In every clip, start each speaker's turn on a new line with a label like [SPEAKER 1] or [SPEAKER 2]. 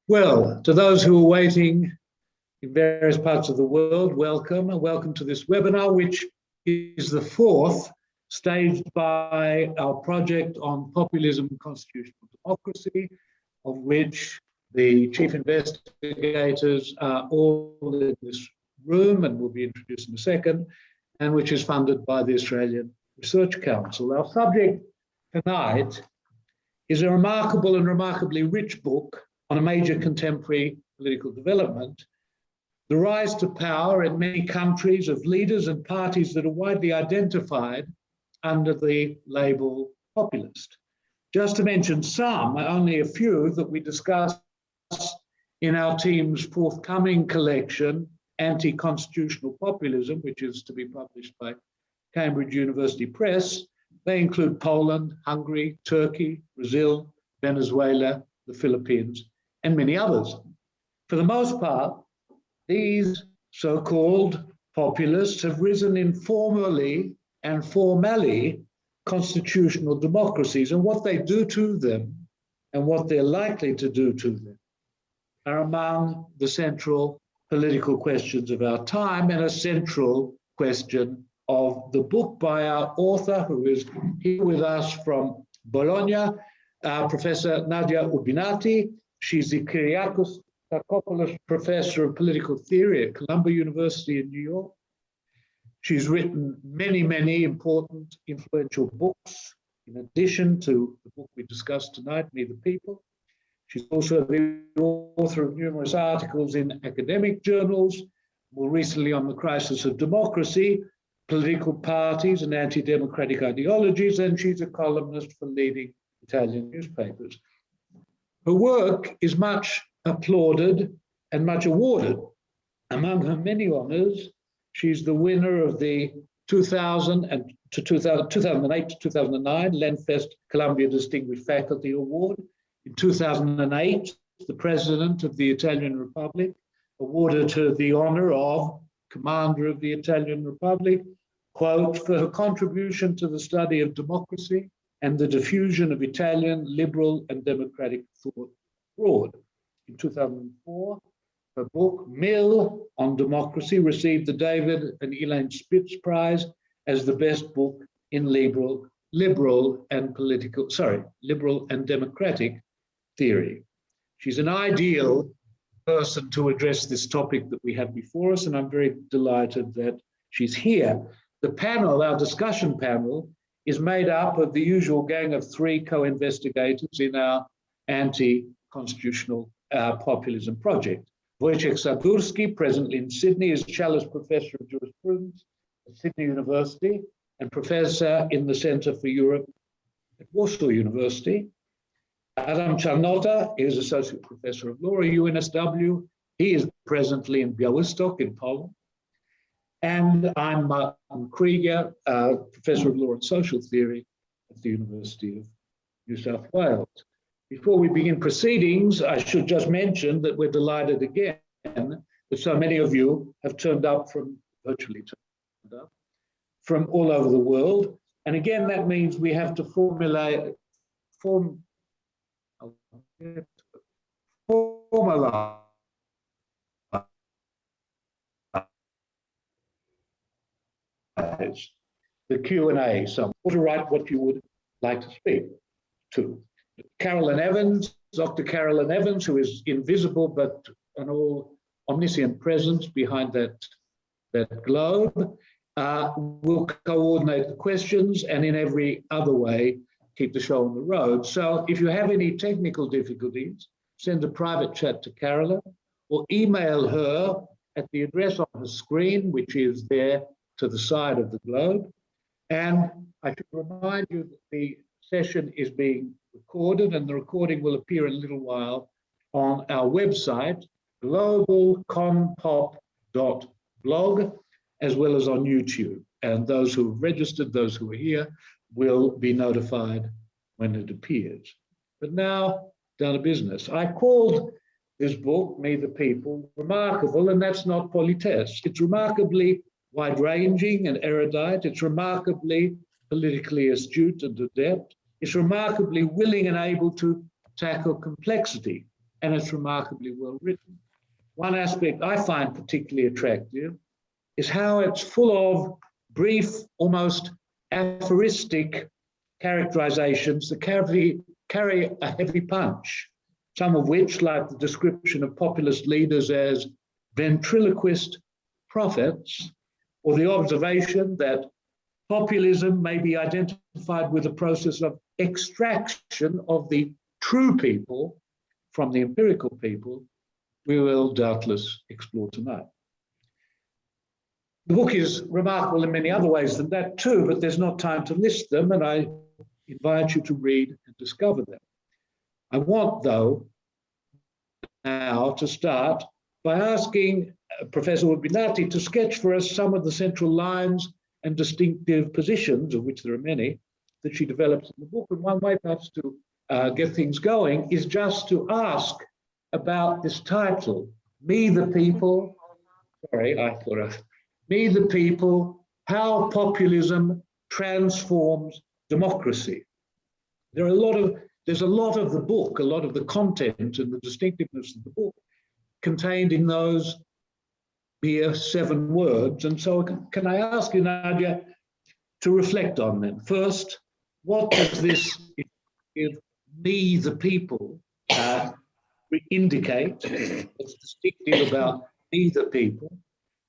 [SPEAKER 1] Well, to those who are waiting in various parts of the world, welcome, and welcome to this webinar, which is the fourth staged by our project on populism and constitutional democracy, of which the chief investigators are all in this room and will be introduced in a second, and which is funded by the Australian Research Council. Our subject tonight is a remarkable and remarkably rich book on a major contemporary political development, the rise to power in many countries of leaders and parties that are widely identified under the label populist. Just to mention some, only a few that we discuss in our team's forthcoming collection, Anti-Constitutional Populism, which is to be published by Cambridge University Press. They include Poland, Hungary, Turkey, Brazil, Venezuela, the Philippines, and many others. For the most part, these so-called populists have risen informally and formally constitutional democracies, and what they do to them and what they're likely to do to them are among the central political questions of our time, and a central question of the book by our author, who is here with us from Bologna, Professor Nadia Urbinati. She's the Kyriakos Sarkopoulos Professor of Political Theory at Columbia University in New York. She's written many, many important, influential books, in addition to the book we discussed tonight, Me the People. She's also the author of numerous articles in academic journals, more recently on the crisis of democracy, political parties and anti-democratic ideologies, and she's a columnist for leading Italian newspapers. Her work is much applauded and much awarded. Among her many honors, she's the winner of the 2008 to 2009 Lenfest Columbia Distinguished Faculty Award. In 2008, the President of the Italian Republic awarded her the honor of Commander of the Italian Republic, quote, for her contribution to the study of democracy and the diffusion of Italian liberal and democratic thought abroad. In 2004, her book, Mill on Democracy, received the David and Elaine Spitz Prize as the best book in liberal and democratic theory. She's an ideal person to address this topic that we have before us, and I'm very delighted that she's here. The panel, our discussion panel, is made up of the usual gang of three co-investigators in our anti-constitutional populism project. Wojciech Sadurski, presently in Sydney, is Challis Professor of Jurisprudence at Sydney University and Professor in the Centre for Europe at Warsaw University. Adam Czarnota is Associate Professor of Law at UNSW. He is presently in Białystok in Poland. And I'm Martin Krygier, Professor of Law and Social Theory at the University of New South Wales. Before we begin proceedings, I should just mention that we're delighted again that so many of you have turned up from all over the world. And again, that means we have to formalize the Q&A, so to write what you would like to speak to. Carolyn Evans, Dr. Carolyn Evans, who is invisible but an all omniscient presence behind that globe, will coordinate the questions and in every other way keep the show on the road. So if you have any technical difficulties, send a private chat to Carolyn or email her at the address on her screen, which is there to the side of the globe. And I should remind you that the session is being recorded, and the recording will appear in a little while on our website, globalconpop.blog, as well as on YouTube. And those who have registered, those who are here, will be notified when it appears. But now, down to business. I called this book, Me the People, remarkable, and that's not politesse. It's remarkably wide-ranging and erudite. It's remarkably politically astute and adept. It's remarkably willing and able to tackle complexity and it's remarkably well written. One aspect I find particularly attractive is how it's full of brief, almost aphoristic characterizations that carry a heavy punch, some of which, like the description of populist leaders as ventriloquist prophets, or the observation that populism may be identified with a process of extraction of the true people from the empirical people, we will doubtless explore tonight. The book is remarkable in many other ways than that too, but there's not time to list them, and I invite you to read and discover them. I want, though, now to start by asking Professor Urbinati to sketch for us some of the central lines and distinctive positions, of which there are many, that she develops in the book. And one way perhaps to get things going is just to ask about this title, Me the People, Me the People, How Populism Transforms Democracy. There's a lot of the book, a lot of the content and the distinctiveness of the book contained in those mere 7 words. And so can I ask you, Nadia, to reflect on them? First, what does this give me, the people, indicate? What's distinctive about me, the people?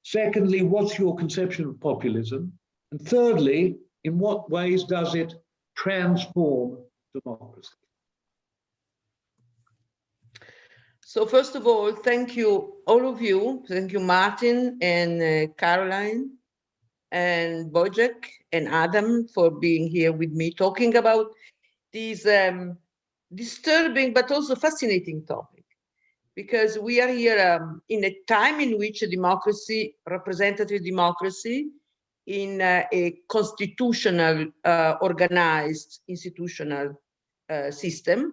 [SPEAKER 1] Secondly, what's your conception of populism? And thirdly, in what ways does it transform democracy?
[SPEAKER 2] So first of all, thank you, all of you. Thank you, Martin and Caroline and Wojciech and Adam for being here with me, talking about this disturbing but also fascinating topic. Because we are here in a time in which democracy, representative democracy, in a constitutional, organized institutional system,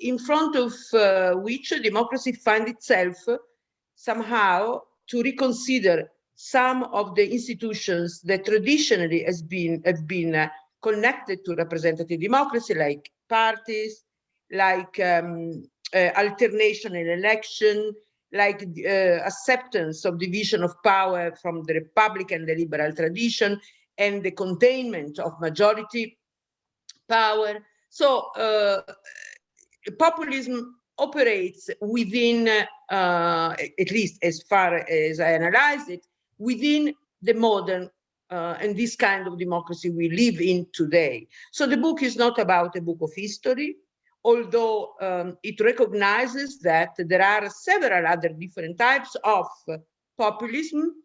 [SPEAKER 2] in front of which democracy finds itself somehow to reconsider some of the institutions that traditionally have been connected to representative democracy, like parties, like alternation in election, like acceptance of division of power from the Republican and the liberal tradition, and the containment of majority power. So populism operates within, at least as far as I analyze it, within the modern and this kind of democracy we live in today. So the book is not about a book of history, although it recognizes that there are several other different types of populism,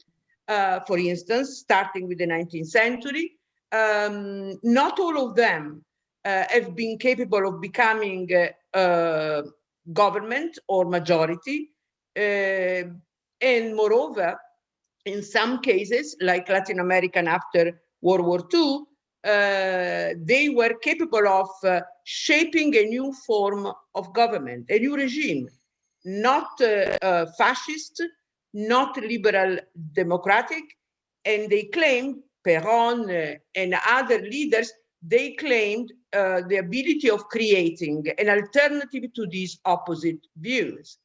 [SPEAKER 2] for instance, starting with the 19th century. Not all of them have been capable of becoming government or majority. And moreover, in some cases, like Latin American after World War II, they were capable of shaping a new form of government, a new regime, not fascist, not liberal democratic, and they claimed, Perón and other leaders, they claimed the ability of creating an alternative to these opposite views.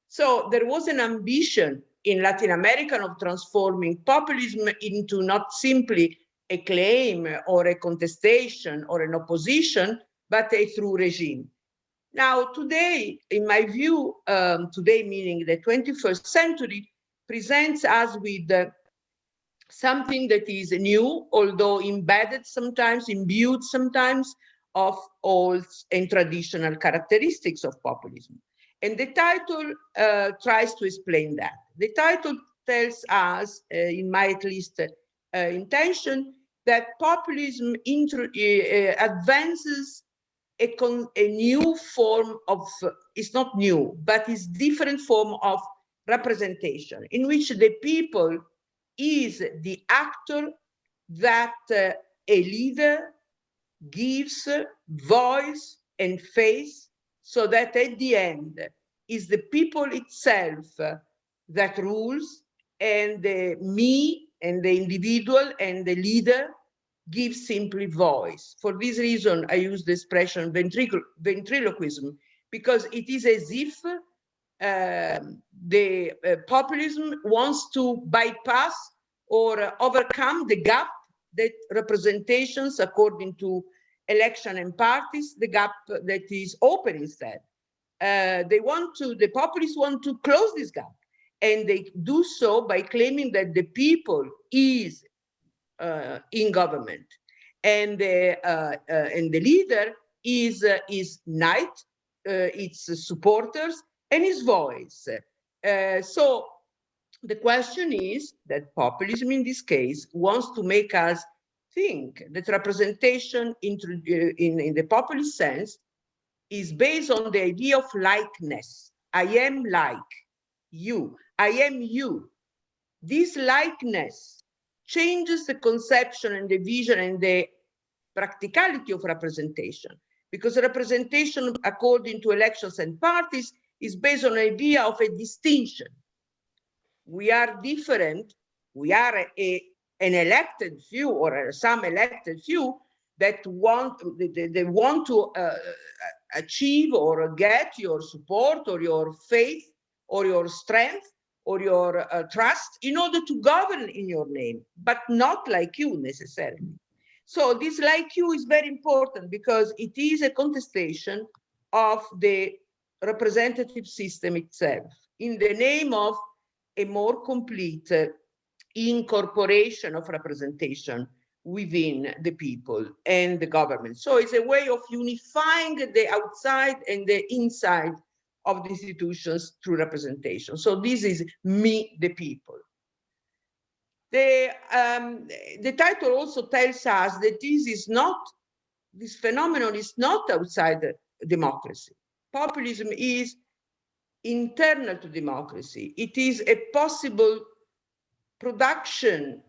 [SPEAKER 2] So there was an ambition in Latin America of transforming populism into not simply a claim or a contestation or an opposition, but a true regime. Now, today, in my view, today meaning the 21st century, presents us with something that is new, although embedded sometimes, imbued sometimes, of old and traditional characteristics of populism. And the title tries to explain that. The title tells us, in my at least intention, that populism advances a new form of, it's not new, but it's different form of representation, in which the people is the actor that a leader gives voice and face, so that at the end is the people itself that rules, and the me and the individual and the leader gives simply voice. For this reason, I use the expression ventriloquism, because it is as if the populism wants to bypass or overcome the gap that representations, according to election and parties, the gap that is open instead. The populists want to close this gap, and they do so by claiming that the people is in government, and the leader is Knight, its supporters, and his voice. So the question is that populism in this case wants to make us think that representation in the populist sense is based on the idea of likeness. I am like you. I am you. This likeness changes the conception and the vision and the practicality of representation, because representation, according to elections and parties, is based on an idea of a distinction. We are different. We are an elected few, or some elected few that want to achieve or get your support or your faith or your strength or your trust in order to govern in your name, but not like you necessarily. So this like you is very important because it is a contestation of the representative system itself in the name of a more complete incorporation of representation within the people and the government. So it's a way of unifying the outside and the inside of the institutions through representation. So this is me, the people. The title also tells us that this phenomenon is not outside democracy. Populism is internal to democracy. It is a possible production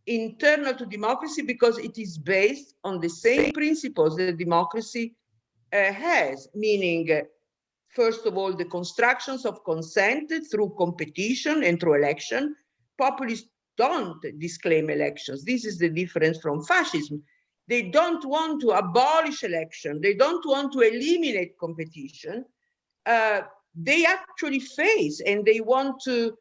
[SPEAKER 2] internal to democracy because it is based on the same principles that democracy has, meaning, first of all, the constructions of consent through competition and through election. Populists don't disclaim elections. This is the difference from fascism. They don't want to abolish election. They don't want to eliminate competition. They actually face and they want to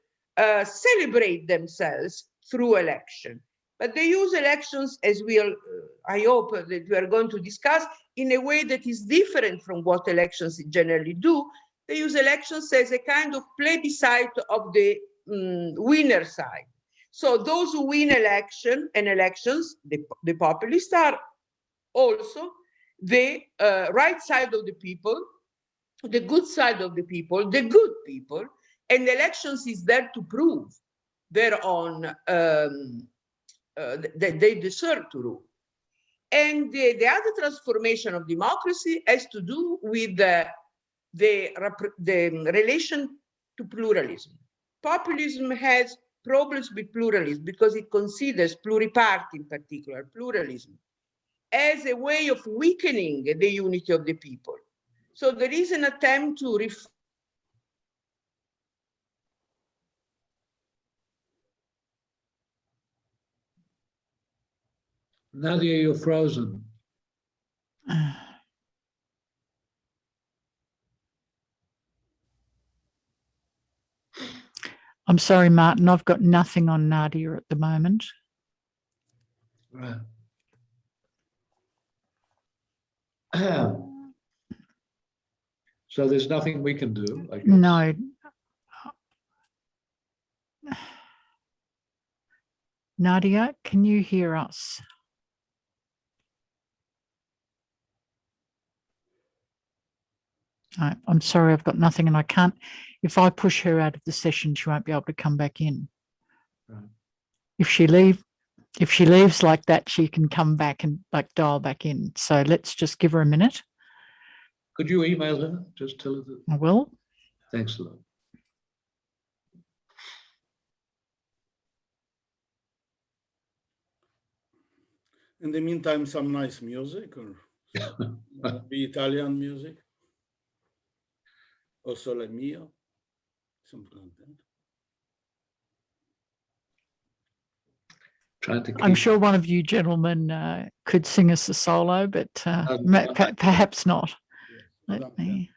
[SPEAKER 2] celebrate themselves through election. But they use elections, as I hope that we are going to discuss, in a way that is different from what elections generally do. They use elections as a kind of plebiscite of the winner side. So those who win elections, the populists, are also the right side of the people, the good side of the people, the good people, and elections is there to prove their own, that they deserve to rule. And the other transformation of democracy has to do with the relation to pluralism. Populism has problems with pluralism because it considers pluriparty, in particular, pluralism, as a way of weakening the unity of the people. So there is an attempt to
[SPEAKER 1] Nadia, you're frozen.
[SPEAKER 3] I'm sorry, Martin, I've got nothing on Nadia at the moment.
[SPEAKER 1] Right. So there's nothing we can do, I guess.
[SPEAKER 3] No. Nadia, can you hear us? I'm sorry, I've got nothing and I can't. If I push her out of the session, she won't be able to come back in.
[SPEAKER 1] Right.
[SPEAKER 3] If she leaves like that, she can come back and dial back in. So let's just give her a minute.
[SPEAKER 1] Could you email her? Just tell her that.
[SPEAKER 3] I will.
[SPEAKER 1] Thanks a lot.
[SPEAKER 4] In the meantime, some nice music, or be Italian music, or Sole Mio, something like that.
[SPEAKER 3] I'm sure one of you gentlemen could sing us a solo, but perhaps not.
[SPEAKER 4] Yes.
[SPEAKER 3] Let me.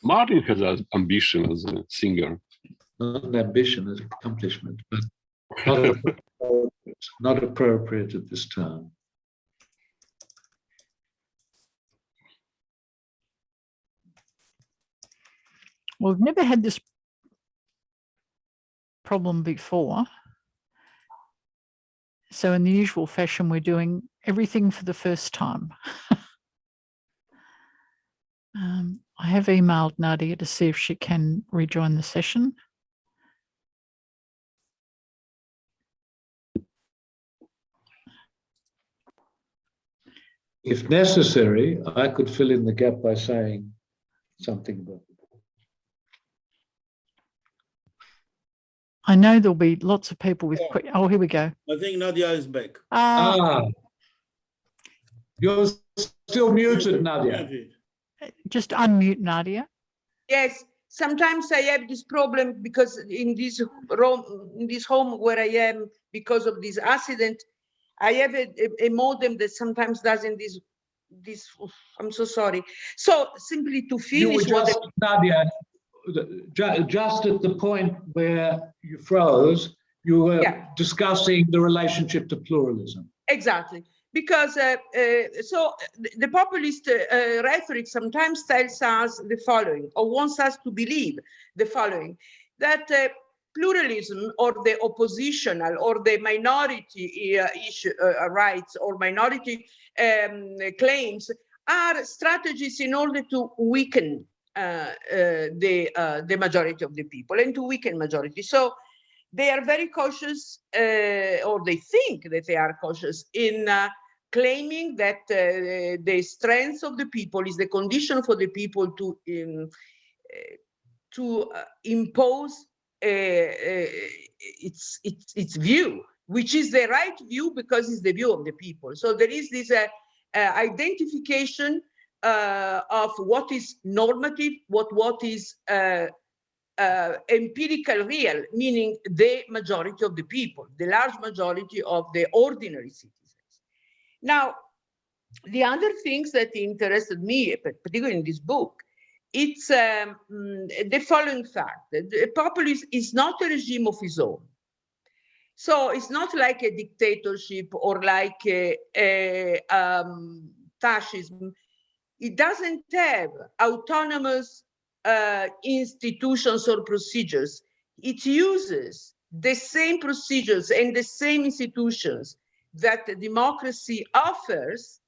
[SPEAKER 5] Martin has an ambition as a singer.
[SPEAKER 1] Not an ambition, an accomplishment, but not appropriate at this time.
[SPEAKER 3] We've never had this problem before. So in the usual fashion, we're doing everything for the first time. I have emailed Nadia to see if she can rejoin the session.
[SPEAKER 1] If necessary, I could fill in the gap by saying something about it.
[SPEAKER 3] I know there'll be lots of people with quick. Oh, here we go.
[SPEAKER 4] I think Nadia is back.
[SPEAKER 1] You're still muted, Nadia.
[SPEAKER 3] Just unmute Nadia.
[SPEAKER 2] Yes, sometimes I have this problem because in this home where I am, because of this accident, I have a modem that sometimes doesn't this. I'm so sorry. So simply to finish
[SPEAKER 1] Nadia, just at the point where you froze, you were discussing the relationship to pluralism.
[SPEAKER 2] Exactly. Because the populist rhetoric sometimes tells us the following, or wants us to believe the following, that pluralism or the oppositional or the minority rights or minority claims are strategies in order to weaken the majority of the people and to weaken majority. So they are very cautious, or they think that they are cautious in claiming that the strength of the people is the condition for the people to impose its view, which is the right view because it's the view of the people. So there is this identification of what is normative, what is empirical real, meaning the majority of the people, the large majority of the ordinary citizens. Now, the other things that interested me, particularly in this book, it's the following fact: the populism is not a regime of its own. So it's not like a dictatorship or like a fascism. It doesn't have autonomous institutions or procedures. It uses the same procedures and the same institutions that democracy offers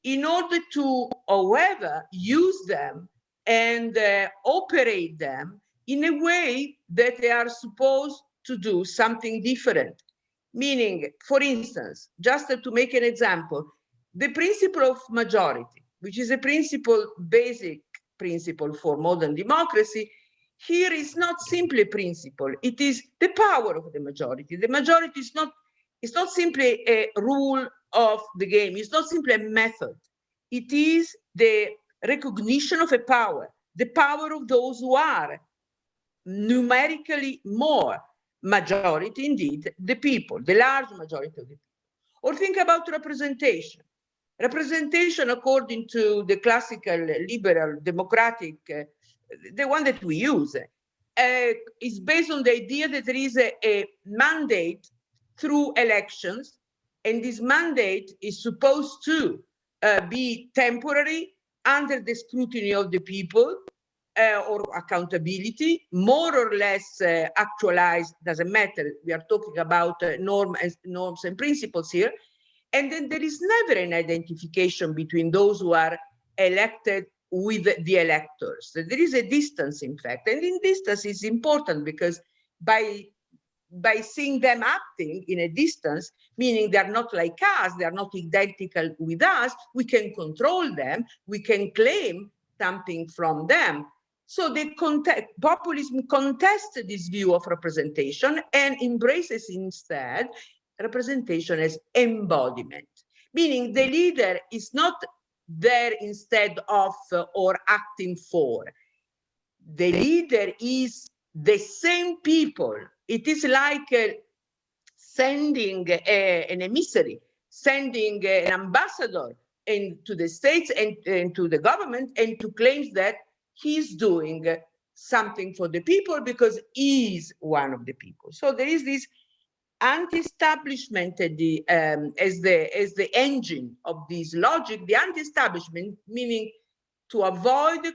[SPEAKER 2] in order to, however, use them and operate them in a way that they are supposed to do something different. Meaning, for instance, just to make an example, the principle of majority, which is a basic principle for modern democracy, here is not simply a principle, it is the power of the majority. The majority is not simply a rule of the game, it's not simply a method. It is the recognition of a power, the power of those who are numerically more, majority indeed, the people, the large majority of the people. Or think about representation. Representation, according to the classical liberal democratic, the one that we use, is based on the idea that there is a mandate through elections, and this mandate is supposed to be temporary, under the scrutiny of the people, or accountability, more or less actualized, doesn't matter. We are talking about norms and principles here. And then there is never an identification between those who are elected with the electors. There is a distance, in fact, and in distance is important because by seeing them acting in a distance, meaning they're not like us, they're not identical with us, we can control them, we can claim something from them. So populism contests this view of representation and embraces instead representation as embodiment, meaning the leader is not there instead of or acting for. The leader is the same people. It is like sending an emissary, sending an ambassador and to the states and to the government, and to claim that he's doing something for the people because he's one of the people. So there is this anti-establishment as the engine of this logic. The anti-establishment meaning to avoid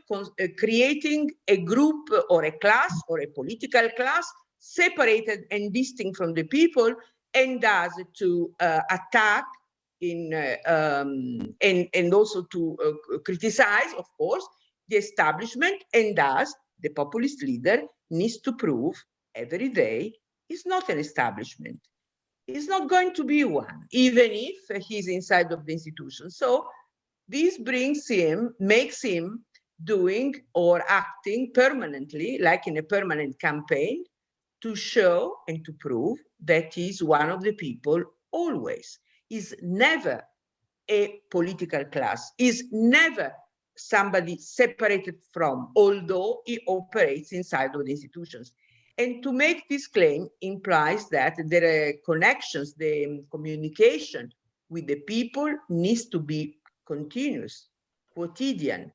[SPEAKER 2] creating a group or a class or a political class separated and distinct from the people, and thus to attack and also to criticize, of course, the establishment, and thus the populist leader needs to prove every day he's not an establishment. He's not going to be one, even if he's inside of the institution. So this makes him doing or acting permanently, like in a permanent campaign, to show and to prove that he's one of the people always. He's never a political class. He's never somebody separated from, although he operates inside of the institutions. And to make this claim implies that there are connections, the communication with the people needs to be continuous, quotidian,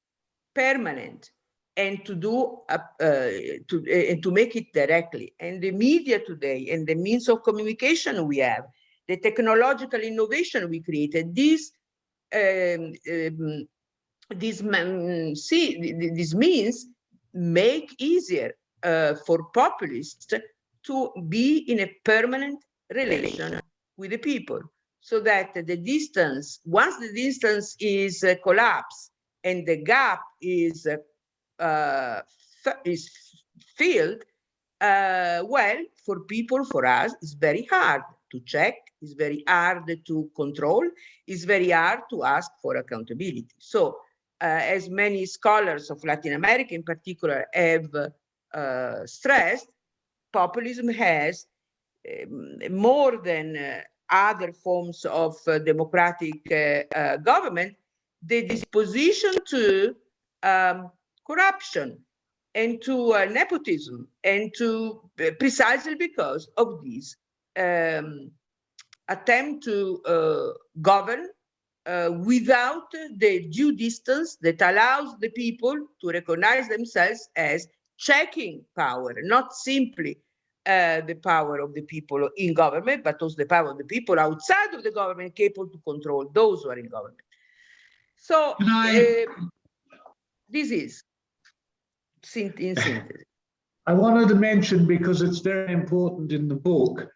[SPEAKER 2] permanent, and to do to make it directly. And the media today and the means of communication we have, the technological innovation we created, these means make easier for populists to be in a permanent relation with the people, so that the distance, once the distance is collapsed and the gap is filled, well, for people, for us, it's very hard to check, it's very hard to control, it's very hard to ask for accountability. So as many scholars of Latin America in particular have stressed, populism has more than other forms of democratic government, the disposition to corruption and to nepotism, and to precisely because of this attempt to govern without the due distance that allows the people to recognize themselves as checking power, not simply the power of the people in government, but also the power of the people outside of the government capable to control those who are in government. So this is in synthesis.
[SPEAKER 1] I wanted to mention, because it's very important in the book,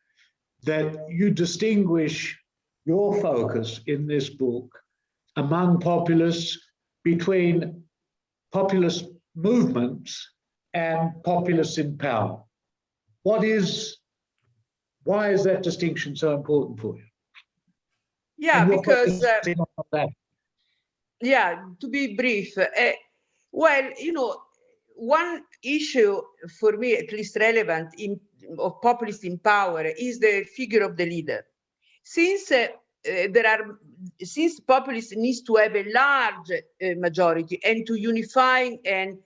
[SPEAKER 1] that you distinguish your focus in this book among populists between populist movements and populists in power. Why is that distinction so important for you?
[SPEAKER 2] Yeah, because yeah, to be brief, well, you know, one issue for me, at least relevant of populists in power, is the figure of the leader. Since since populists needs to have a large majority and to unify and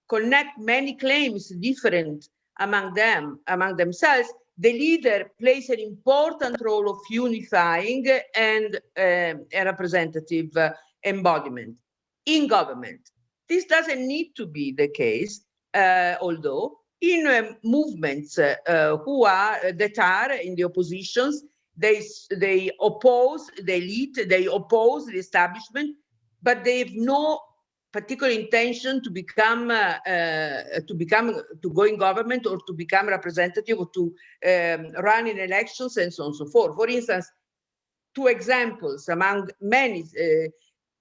[SPEAKER 2] connect many claims different among themselves, the leader plays an important role of unifying and a representative embodiment in government. This doesn't need to be the case, although in movements that are in the oppositions, they oppose the elite, they oppose the establishment, but they have no particular intention to go in government or to become representative or to run in elections and so on and so forth. For instance, two examples among many,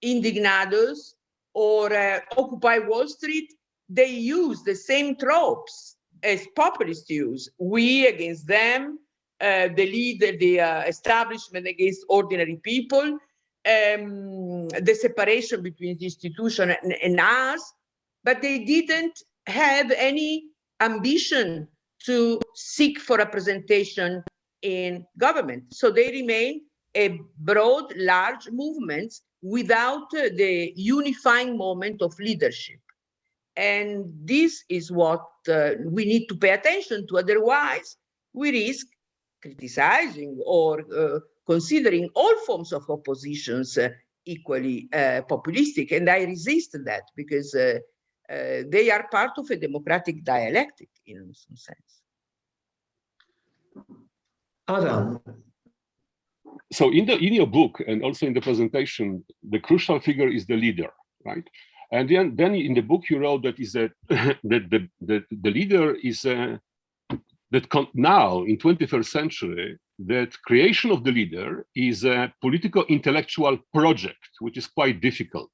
[SPEAKER 2] Indignados or Occupy Wall Street, they use the same tropes as populists use. We against them, the establishment against ordinary people, the separation between the institution and us, but they didn't have any ambition to seek for representation in government. So they remain a broad, large movement without the unifying moment of leadership. And this is what we need to pay attention to. Otherwise, we risk criticizing or considering all forms of oppositions equally populistic, and I resist that because they are part of a democratic dialectic in some sense.
[SPEAKER 1] Adam,
[SPEAKER 5] So in your book and also in the presentation, the crucial figure is the leader, right? And then in the book you wrote that is that the leader is now in 21st century, that creation of the leader is a political intellectual project, which is quite difficult.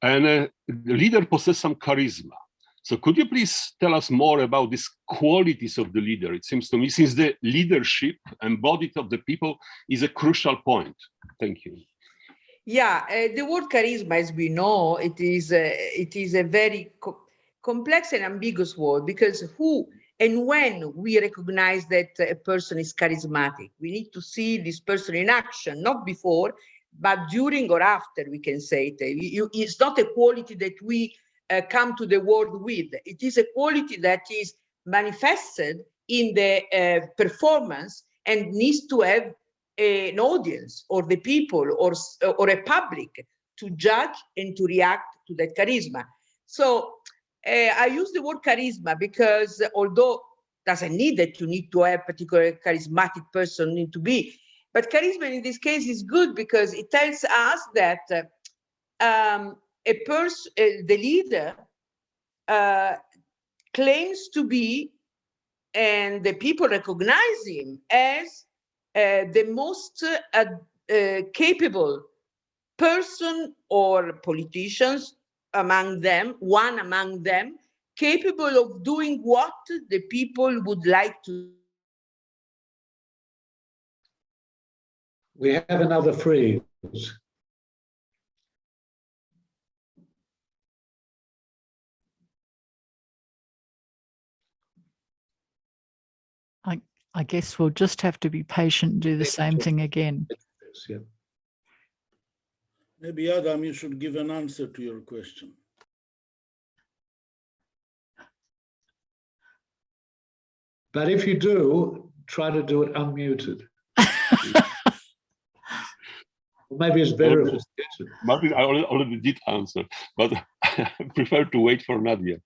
[SPEAKER 5] And the leader possesses some charisma. So could you please tell us more about these qualities of the leader? It seems to me, since the leadership embodied of the people is a crucial point. Thank you.
[SPEAKER 2] Yeah, the word charisma, as we know, it is a very complex and ambiguous word, because who and when we recognize that a person is charismatic, we need to see this person in action, not before, but during or after, we can say it. It's not a quality that we come to the world with. It is a quality that is manifested in the performance and needs to have an audience or the people or a public to judge and to react to that charisma. So I use the word charisma because although doesn't need that you need to have a particular charismatic person need to be, but charisma in this case is good because it tells us that a person, the leader, claims to be, and the people recognize him as the most capable person or politicians among them, one among them, capable of doing what the people would like to.
[SPEAKER 1] we have another freeze.
[SPEAKER 3] I guess we'll just have to be patient and do the same thing again.
[SPEAKER 1] Yeah.
[SPEAKER 4] Maybe, Adam, you should give an answer to your question.
[SPEAKER 1] But if you do, try to do it unmuted. Or maybe it's better if it's muted.
[SPEAKER 5] Martin, I already did answer, but I prefer to wait for Nadia.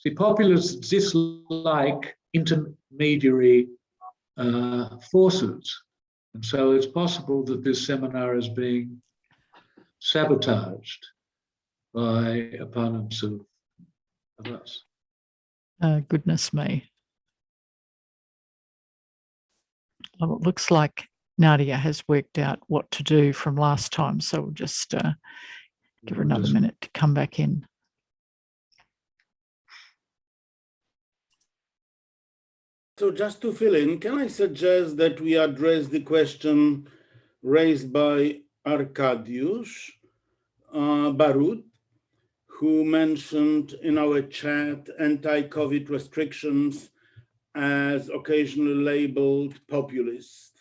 [SPEAKER 1] See, populists dislike intermediary forces. And so it's possible that this seminar is being sabotaged by opponents of us.
[SPEAKER 3] Goodness me. Well, it looks like Nadia has worked out what to do from last time, so we'll just give her another minute to come back in.
[SPEAKER 4] So just to fill in, can I suggest that we address the question raised by Arkadiusz Barut, who mentioned in our chat anti-COVID restrictions as occasionally labeled populist.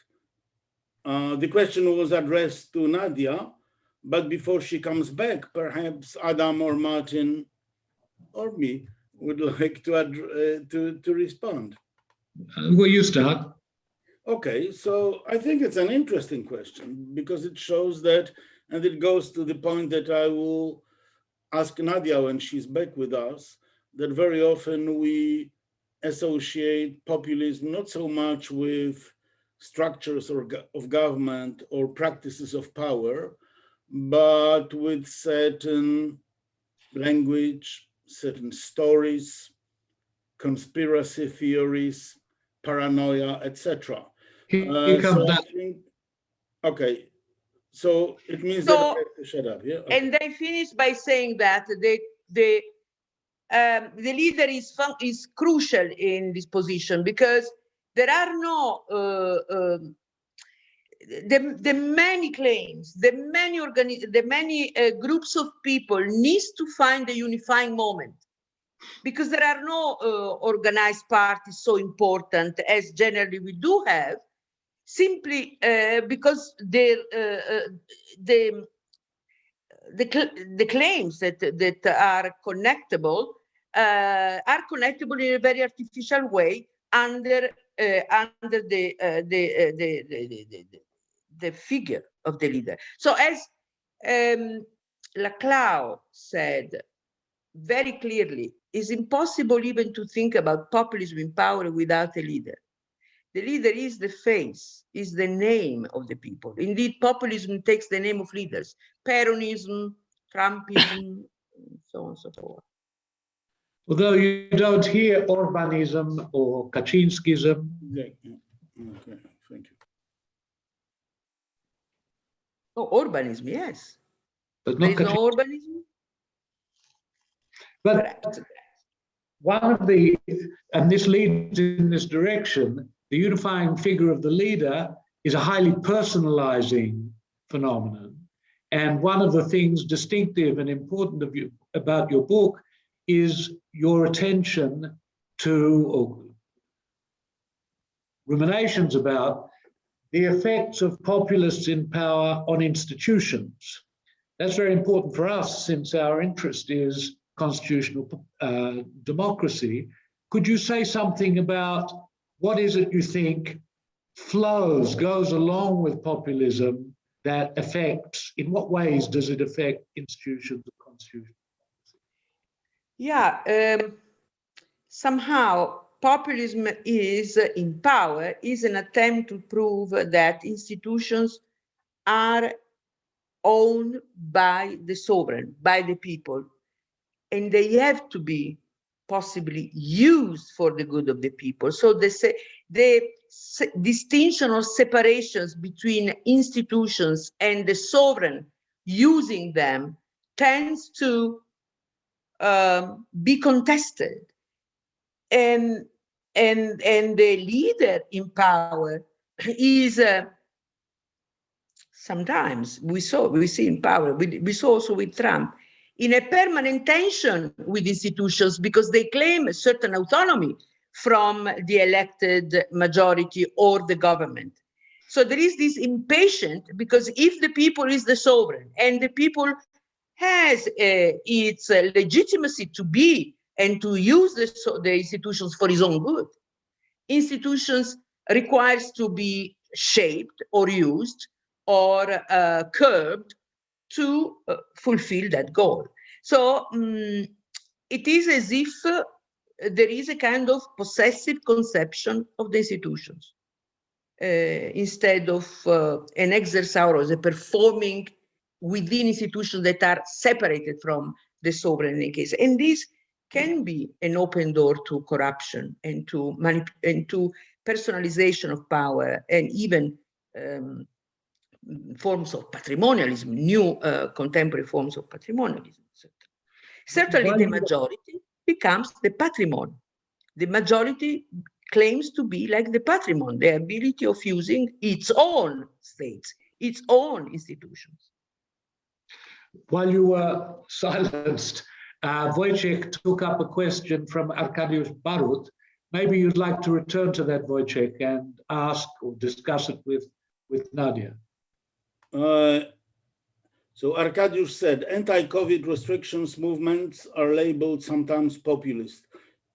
[SPEAKER 4] The question was addressed to Nadia, but before she comes back, perhaps Adam or Martin or me would like to respond.
[SPEAKER 1] Well, you start.
[SPEAKER 4] Okay, so I think it's an interesting question because it shows that, and it goes to the point that I will ask Nadia when she's back with us, that very often we associate populism not so much with structures of government or practices of power, but with certain language, certain stories, conspiracy theories, paranoia, etc.
[SPEAKER 1] Here comes that.
[SPEAKER 4] Okay, so it means that I have to shut up, yeah? Okay.
[SPEAKER 2] And they finish by saying that the leader is crucial in this position because there are no the many claims, the many groups of people needs to find a unifying moment, because there are no organized parties so important as generally we do have, simply because the claims that are connectable in a very artificial way under the figure of the leader. So as Laclau said very clearly, it's impossible even to think about populism in power without a leader. The leader is the face, is the name of the people. Indeed, populism takes the name of leaders. Peronism, Trumpism, so on and so forth.
[SPEAKER 1] Although you don't hear Orbanism or Kaczynskism.
[SPEAKER 4] Okay, thank you.
[SPEAKER 2] Oh, urbanism, yes.
[SPEAKER 1] But
[SPEAKER 2] There
[SPEAKER 1] not
[SPEAKER 2] is no urbanism.
[SPEAKER 1] But one of the, and this leads in this direction, the unifying figure of the leader is a highly personalizing phenomenon. And one of the things distinctive and important of you, about your book is your attention to, or ruminations about, the effects of populists in power on institutions. That's very important for us since our interest is constitutional democracy. Could you say something about what is it you think goes along with populism that affects, in what ways does it affect institutions of constitutional democracy?
[SPEAKER 2] Yeah, somehow populism is in power, is an attempt to prove that institutions are owned by the sovereign, by the people, and they have to be possibly used for the good of the people. So the distinction or separations between institutions and the sovereign using them tends to be contested. And the leader in power is sometimes we see in power, we saw also with Trump, in a permanent tension with institutions because they claim a certain autonomy from the elected majority or the government. So there is this impatience because if the people is the sovereign and the people has its legitimacy to be and to use the institutions for his own good, institutions requires to be shaped or used or curbed to fulfill that goal. So it is as if there is a kind of possessive conception of the institutions instead of an exercise or a performing within institutions that are separated from the sovereign in case. And this can be an open door to corruption and to personalization of power and even forms of patrimonialism, new contemporary forms of patrimonialism. Certainly the majority becomes the patrimony. The majority claims to be like the patrimony, the ability of using its own states, its own institutions.
[SPEAKER 1] While you were silenced, Wojciech took up a question from Arkadiusz Barut. Maybe you'd like to return to that, Wojciech, and ask or discuss it with Nadia.
[SPEAKER 4] So Arkadiusz said, anti-COVID restrictions movements are labeled sometimes populist.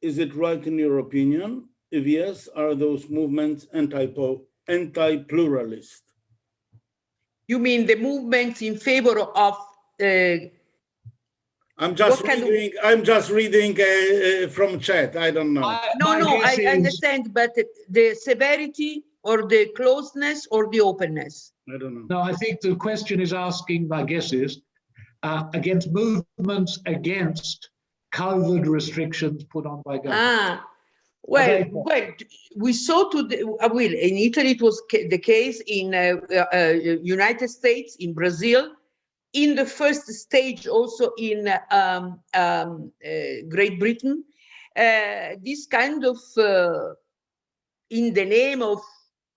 [SPEAKER 4] Is it right in your opinion? If yes, are those movements anti-pluralist?
[SPEAKER 2] You mean the movements in favor of
[SPEAKER 4] I'm just reading from chat. I don't know.
[SPEAKER 2] I understand, but the severity or the closeness or the openness?
[SPEAKER 4] I don't know.
[SPEAKER 1] No, I think the question is asking, my guess is, against movements against COVID restrictions put on by government.
[SPEAKER 2] Well, we saw in Italy it was the case, in United States, in Brazil, in the first stage also in Great Britain, this kind of in the name of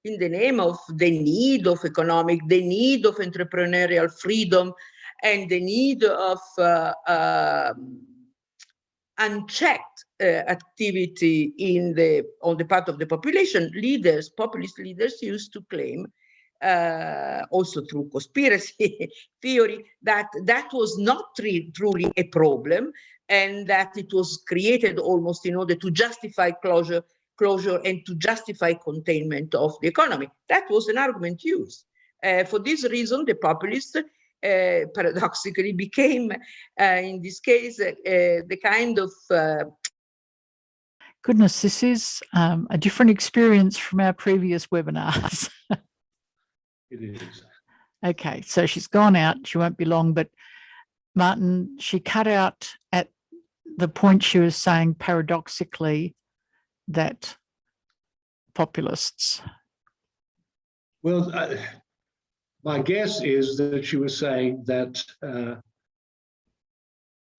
[SPEAKER 2] the need of economic, the need of entrepreneurial freedom, and the need of unchecked activity on the part of the population, populist leaders used to claim, also through conspiracy theory, that was not truly a problem, and that it was created almost in order to justify closure closure and to justify containment of the economy. That was an argument used. For this reason, the populists paradoxically became, in this case, the kind of...
[SPEAKER 3] Goodness, this is a different experience from our previous webinars.
[SPEAKER 1] It is.
[SPEAKER 3] Okay, so she's gone out. She won't be long, but Martin, she cut out at the point she was saying paradoxically that populists.
[SPEAKER 1] Well, my guess is that she was saying that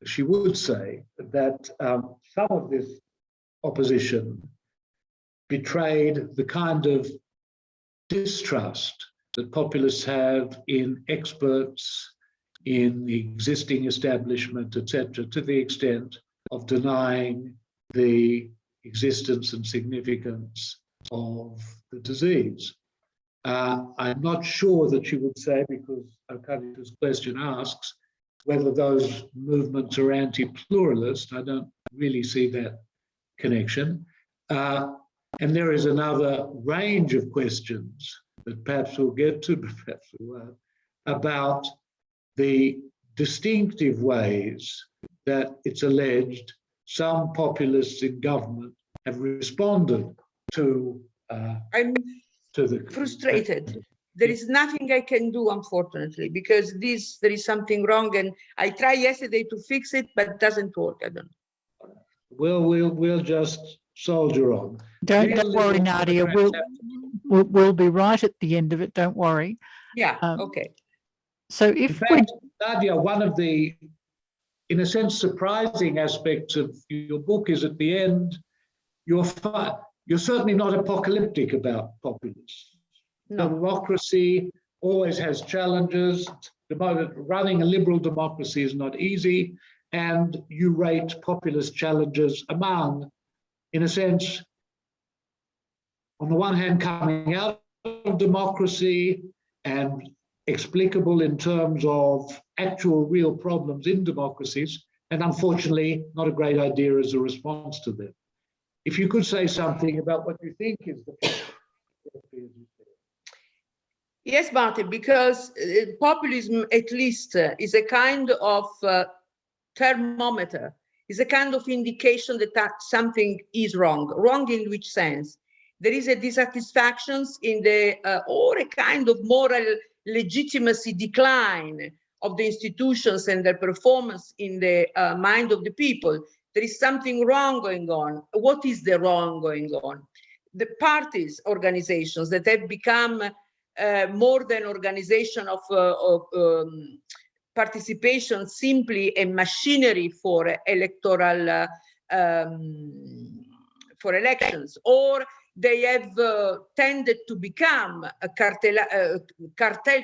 [SPEAKER 1] she would say that some of this opposition betrayed the kind of distrust that populists have in experts, in the existing establishment, etc., to the extent of denying the existence and significance of the disease. I'm not sure that she would say, because Arkadiusz' question asks, whether those movements are anti-pluralist. I don't really see that connection. And there is another range of questions that perhaps we'll get to, perhaps we won't, about the distinctive ways that it's alleged some populists in government have responded to
[SPEAKER 2] I'm
[SPEAKER 1] the
[SPEAKER 2] frustrated. There is nothing I can do, unfortunately, because there is something wrong, and I tried yesterday to fix it, but it doesn't work. I don't know.
[SPEAKER 1] Well, we'll just soldier on.
[SPEAKER 3] Don't worry, Nadia. We'll be right at the end of it. Don't worry.
[SPEAKER 2] Yeah. Okay.
[SPEAKER 3] So if
[SPEAKER 1] in fact, Nadia, one of the, in a sense, surprising aspects of your book is at the end, you're certainly not apocalyptic about populists.
[SPEAKER 2] No.
[SPEAKER 1] Democracy always has challenges. Running a liberal democracy is not easy, and you rate populist challenges among, in a sense, on the one hand, coming out of democracy and explicable in terms of actual real problems in democracies, and unfortunately, not a great idea as a response to them. If you could say something about what you think is the
[SPEAKER 2] Yes, Martin, because populism, at least, is a kind of thermometer, is a kind of indication that something is wrong. Wrong in which sense? There is a dissatisfaction in the, or a kind of moral legitimacy decline of the institutions and their performance in the mind of the people. There is something wrong going on. What is the wrong going on? The parties, organizations that have become more than organization of participation, simply a machinery for electoral, for elections, or they have tended to become a cartel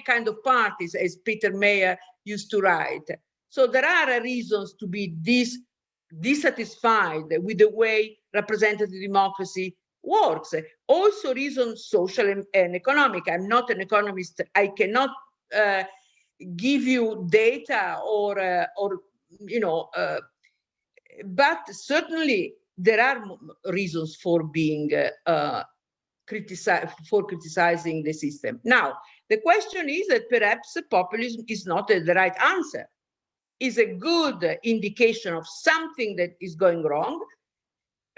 [SPEAKER 2] kind of parties, as Peter Mayer used to write. So there are reasons to be dissatisfied with the way representative democracy works. Also reasons social and economic. I'm not an economist. I cannot give you data or you know, but certainly there are reasons for being criticizing the system. Now, the question is that perhaps populism is not the right answer. Is a good indication of something that is going wrong,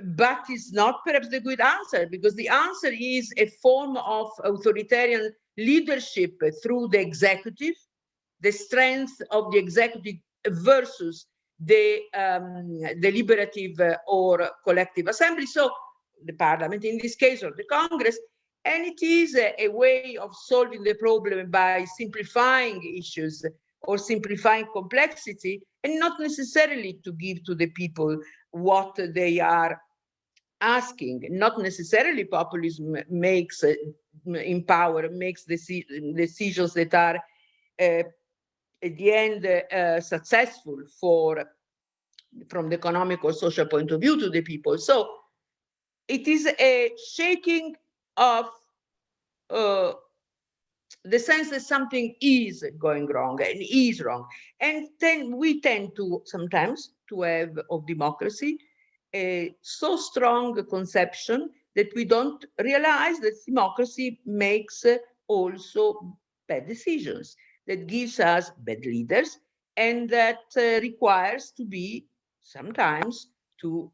[SPEAKER 2] but it's not perhaps the good answer, because the answer is a form of authoritarian leadership through the executive, the strength of the executive versus the deliberative or collective assembly. So the parliament in this case, or the Congress, and it is a way of solving the problem by simplifying issues or simplifying complexity, and not necessarily to give to the people what they are asking. Not necessarily populism makes in power, makes decisions that are at the end successful from the economic or social point of view to the people. So it is a shaking of the sense that something is going wrong and is wrong. And then we tend to sometimes to have of democracy a so strong conception that we don't realize that democracy makes also bad decisions, that gives us bad leaders, and that requires to be sometimes to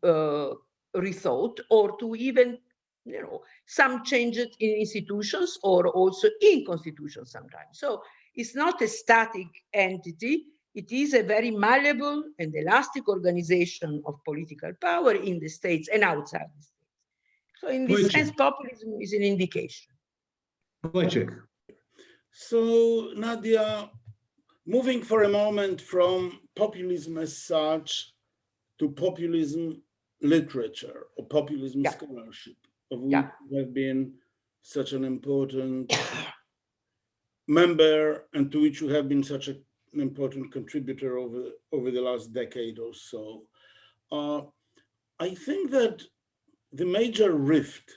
[SPEAKER 2] rethought, or to even, some changes in institutions, or also in constitutions sometimes. So it's not a static entity. It is a very malleable and elastic organization of political power in the states and outside the states. So in this sense, populism is an indication.
[SPEAKER 1] Wojciech.
[SPEAKER 4] So, Nadia, moving for a moment from populism as such to populism literature or populism scholarship, of which you have been such an important member, and to which you have been such an important contributor over the last decade or so. I think that the major rift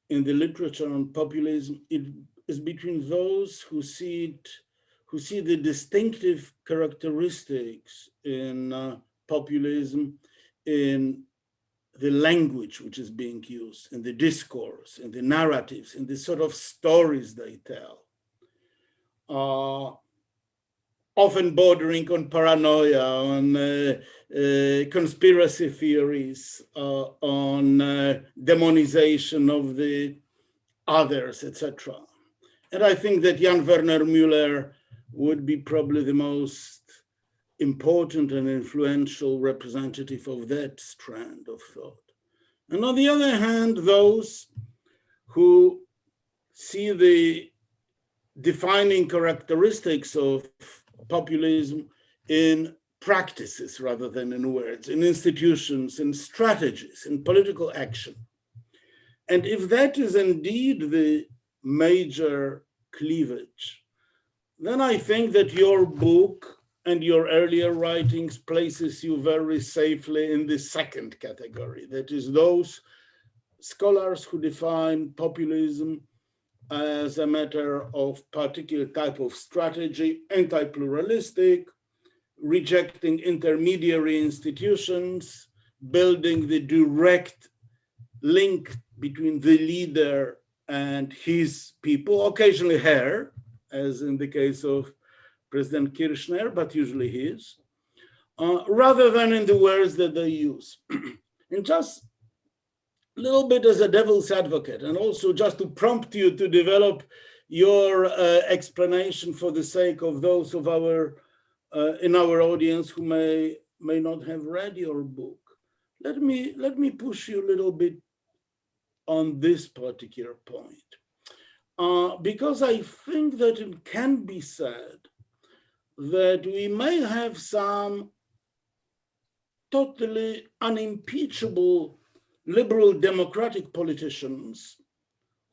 [SPEAKER 4] in the literature on populism is between those who see the distinctive characteristics in populism in the language which is being used, in the discourse, in the narratives, in the sort of stories they tell, often bordering on paranoia, on conspiracy theories, on demonization of the others, etc. And I think that Jan Werner Müller would be probably the most important and influential representative of that strand of thought. And on the other hand, those who see the defining characteristics of populism in practices rather than in words, in institutions, in strategies, in political action. And if that is indeed the major cleavage, then I think that your book and your earlier writings places you very safely in the second category. That is, those scholars who define populism as a matter of particular type of strategy, anti-pluralistic, rejecting intermediary institutions, building the direct link between the leader and his people, occasionally her, as in the case of President Kirchner, but usually his, rather than in the words that they use. And just a little bit as a devil's advocate, and also just to prompt you to develop your explanation for the sake of those of our in our audience who may not have read your book. Let me push you a little bit on this particular point, because I think that it can be said that we may have some totally unimpeachable liberal democratic politicians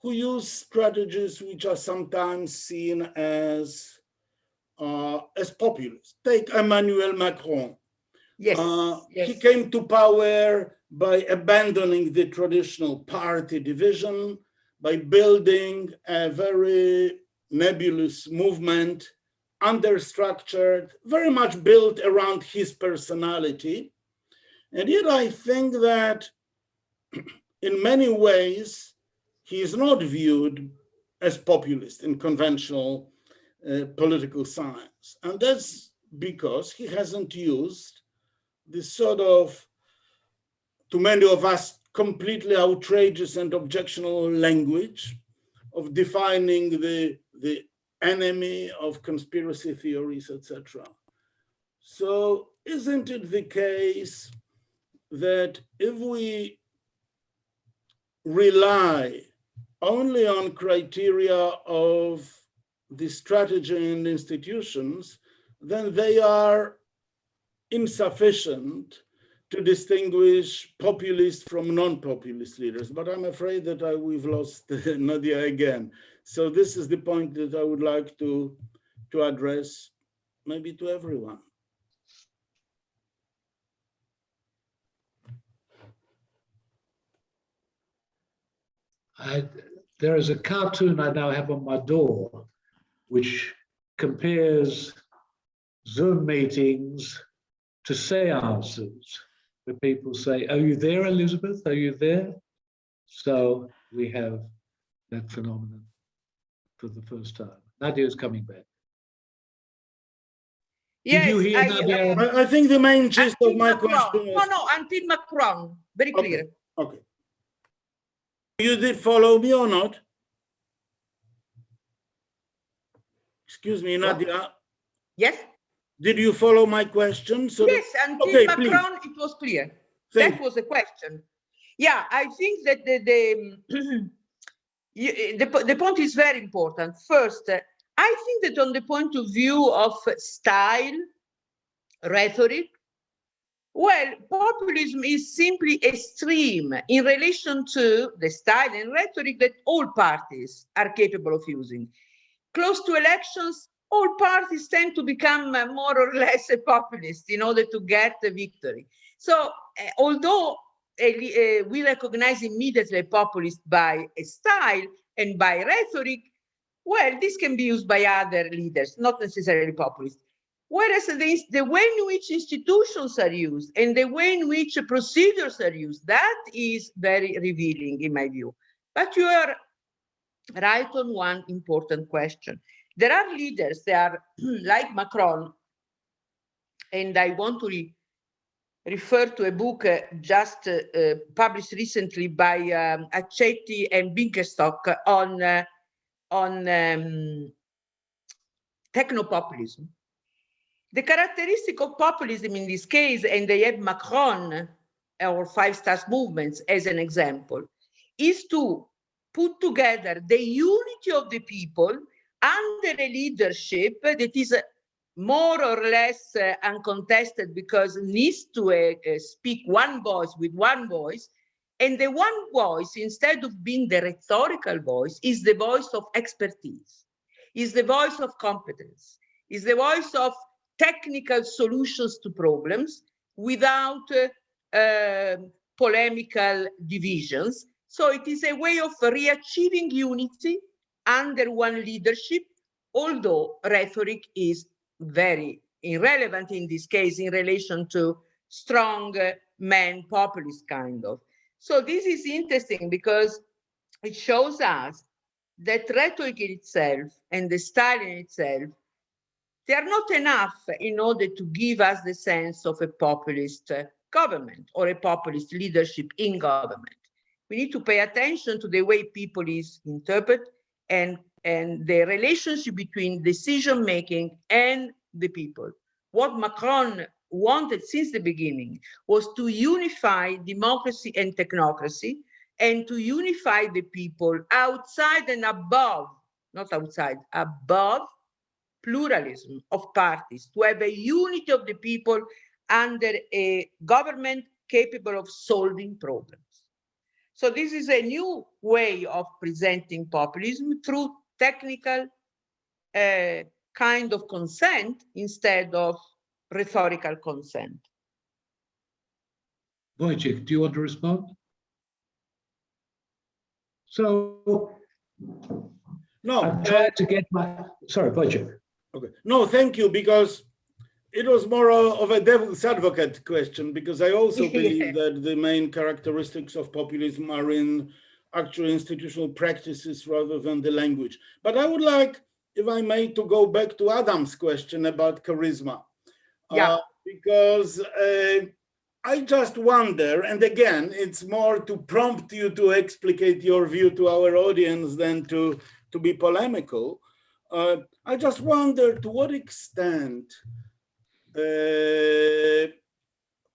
[SPEAKER 4] who use strategies which are sometimes seen as populist. Take Emmanuel Macron.
[SPEAKER 2] Yes, yes.
[SPEAKER 4] He came to power by abandoning the traditional party division, by building a very nebulous movement, understructured, very much built around his personality. And yet I think that in many ways, he is not viewed as populist in conventional political science. And that's because he hasn't used this sort of, to many of us, completely outrageous and objectionable language of defining the enemy, of conspiracy theories, etc. So isn't it the case that if we rely only on criteria of the strategy and institutions, then they are insufficient to distinguish populist from non-populist leaders? But I'm afraid that we've lost Nadia again. So this is the point that I would like to address, maybe to everyone.
[SPEAKER 1] There is a cartoon I now have on my door, which compares Zoom meetings to seances, where people say, "Are you there, Elizabeth? Are you there?" So we have that phenomenon for the first time. Nadia is coming back.
[SPEAKER 2] Yes,
[SPEAKER 1] Did you hear Nadia?
[SPEAKER 4] I think the main gist of
[SPEAKER 2] until
[SPEAKER 4] my
[SPEAKER 2] Macron.
[SPEAKER 4] question was...
[SPEAKER 2] No, until Macron. Very clear.
[SPEAKER 4] Okay. You did follow me or not? Excuse me, Nadia.
[SPEAKER 2] Yes?
[SPEAKER 4] Did you follow my question? So
[SPEAKER 2] Yes, until
[SPEAKER 4] okay,
[SPEAKER 2] Macron,
[SPEAKER 4] please.
[SPEAKER 2] it was clear.
[SPEAKER 4] Thank
[SPEAKER 2] That was the question. Yeah, I think that the point is very important. First, I think that on the point of view of style, rhetoric, well, populism is simply extreme in relation to the style and rhetoric that all parties are capable of using. Close to elections, all parties tend to become more or less a populist in order to get the victory. So although we recognize immediately a populist by a style and by rhetoric, well, this can be used by other leaders, not necessarily populist. Whereas the way in which institutions are used and the way in which procedures are used, that is very revealing in my view. But you are right on one important question. There are leaders, they are like Macron, and I want to refer to a book just published recently by Accetti and Binkerstock on technopopulism. The characteristic of populism in this case, and they have Macron or Five Stars movements as an example, is to put together the unity of the people under a leadership that is more or less uncontested because it needs to speak one voice with one voice. And the one voice, instead of being the rhetorical voice, is the voice of expertise, is the voice of competence, is the voice of technical solutions to problems without polemical divisions. So it is a way of reachieving unity under one leadership, although rhetoric is very irrelevant in this case in relation to strong man populist kind of. So this is interesting because it shows us that rhetoric in itself and the style in itself, they are not enough in order to give us the sense of a populist government or a populist leadership in government. We need to pay attention to the way people is interpret and the relationship between decision-making and the people. What Macron wanted since the beginning was to unify democracy and technocracy and to unify the people outside and above, not outside, above pluralism of parties, to have a unity of the people under a government capable of solving problems. So this is a new way of presenting populism through technical kind of consent instead of rhetorical consent.
[SPEAKER 1] Wojciech, do you want to respond? So,
[SPEAKER 4] No,
[SPEAKER 1] I'm trying to get my, sorry, Wojciech.
[SPEAKER 4] okay. No, thank you, because it was more of a devil's advocate question, because I also believe that the main characteristics of populism are in actual institutional practices rather than the language. But I would like, if I may, to go back to Adam's question about charisma.
[SPEAKER 2] Yeah.
[SPEAKER 4] Because I just wonder, and again, it's more to prompt you to explicate your view to our audience than to be polemical. I just wonder to what extent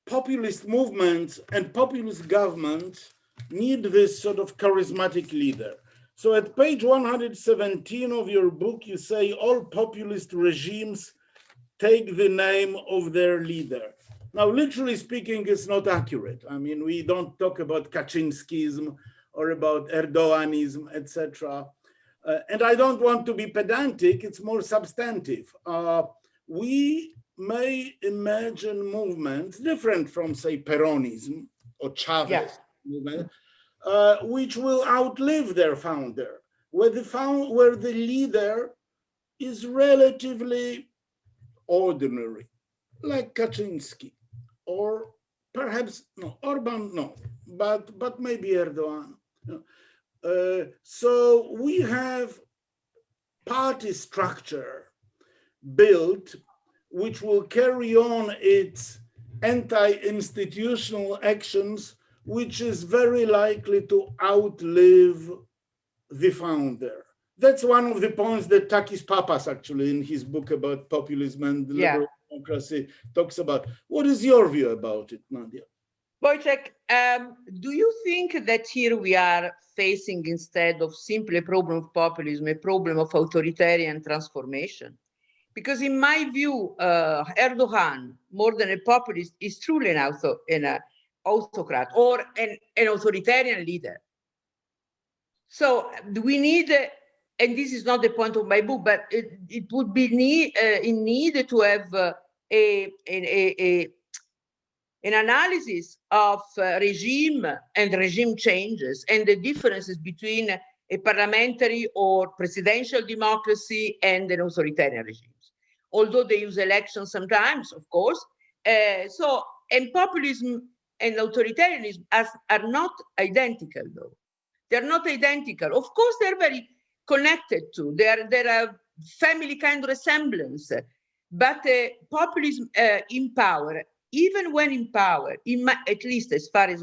[SPEAKER 4] populist movements and populist governments need this sort of charismatic leader. So at page 117 of your book, you say all populist regimes take the name of their leader. Now, literally speaking, it's not accurate. I mean, we don't talk about Kaczynskism or about Erdoganism, etc. And I don't want to be pedantic, it's more substantive. We may imagine movements different from, say, Peronism or Chavez movement, which will outlive their founder, where the leader is relatively ordinary, like Kaczynski, or perhaps, no, Orban, no, but maybe Erdogan. So we have party structure built, which will carry on its anti-institutional actions, which is very likely to outlive the founder. That's one of the points that Takis Papas, actually, in his book about populism and liberal democracy, talks about. What is your view about it, Nadia?
[SPEAKER 2] Wojciech, do you think that here we are facing, instead of simply a problem of populism, a problem of authoritarian transformation? Because in my view, Erdogan, more than a populist, is truly an autocrat or an authoritarian leader. So we need, and this is not the point of my book, but it would be in need to have an analysis of regime and regime changes and the differences between a parliamentary or presidential democracy and an authoritarian regime. Although they use elections sometimes, of course. And populism and authoritarianism are not identical, though. They're not identical. Of course, they're very connected to. There are family kind of resemblance. But populism in power, even when in power, at least as far as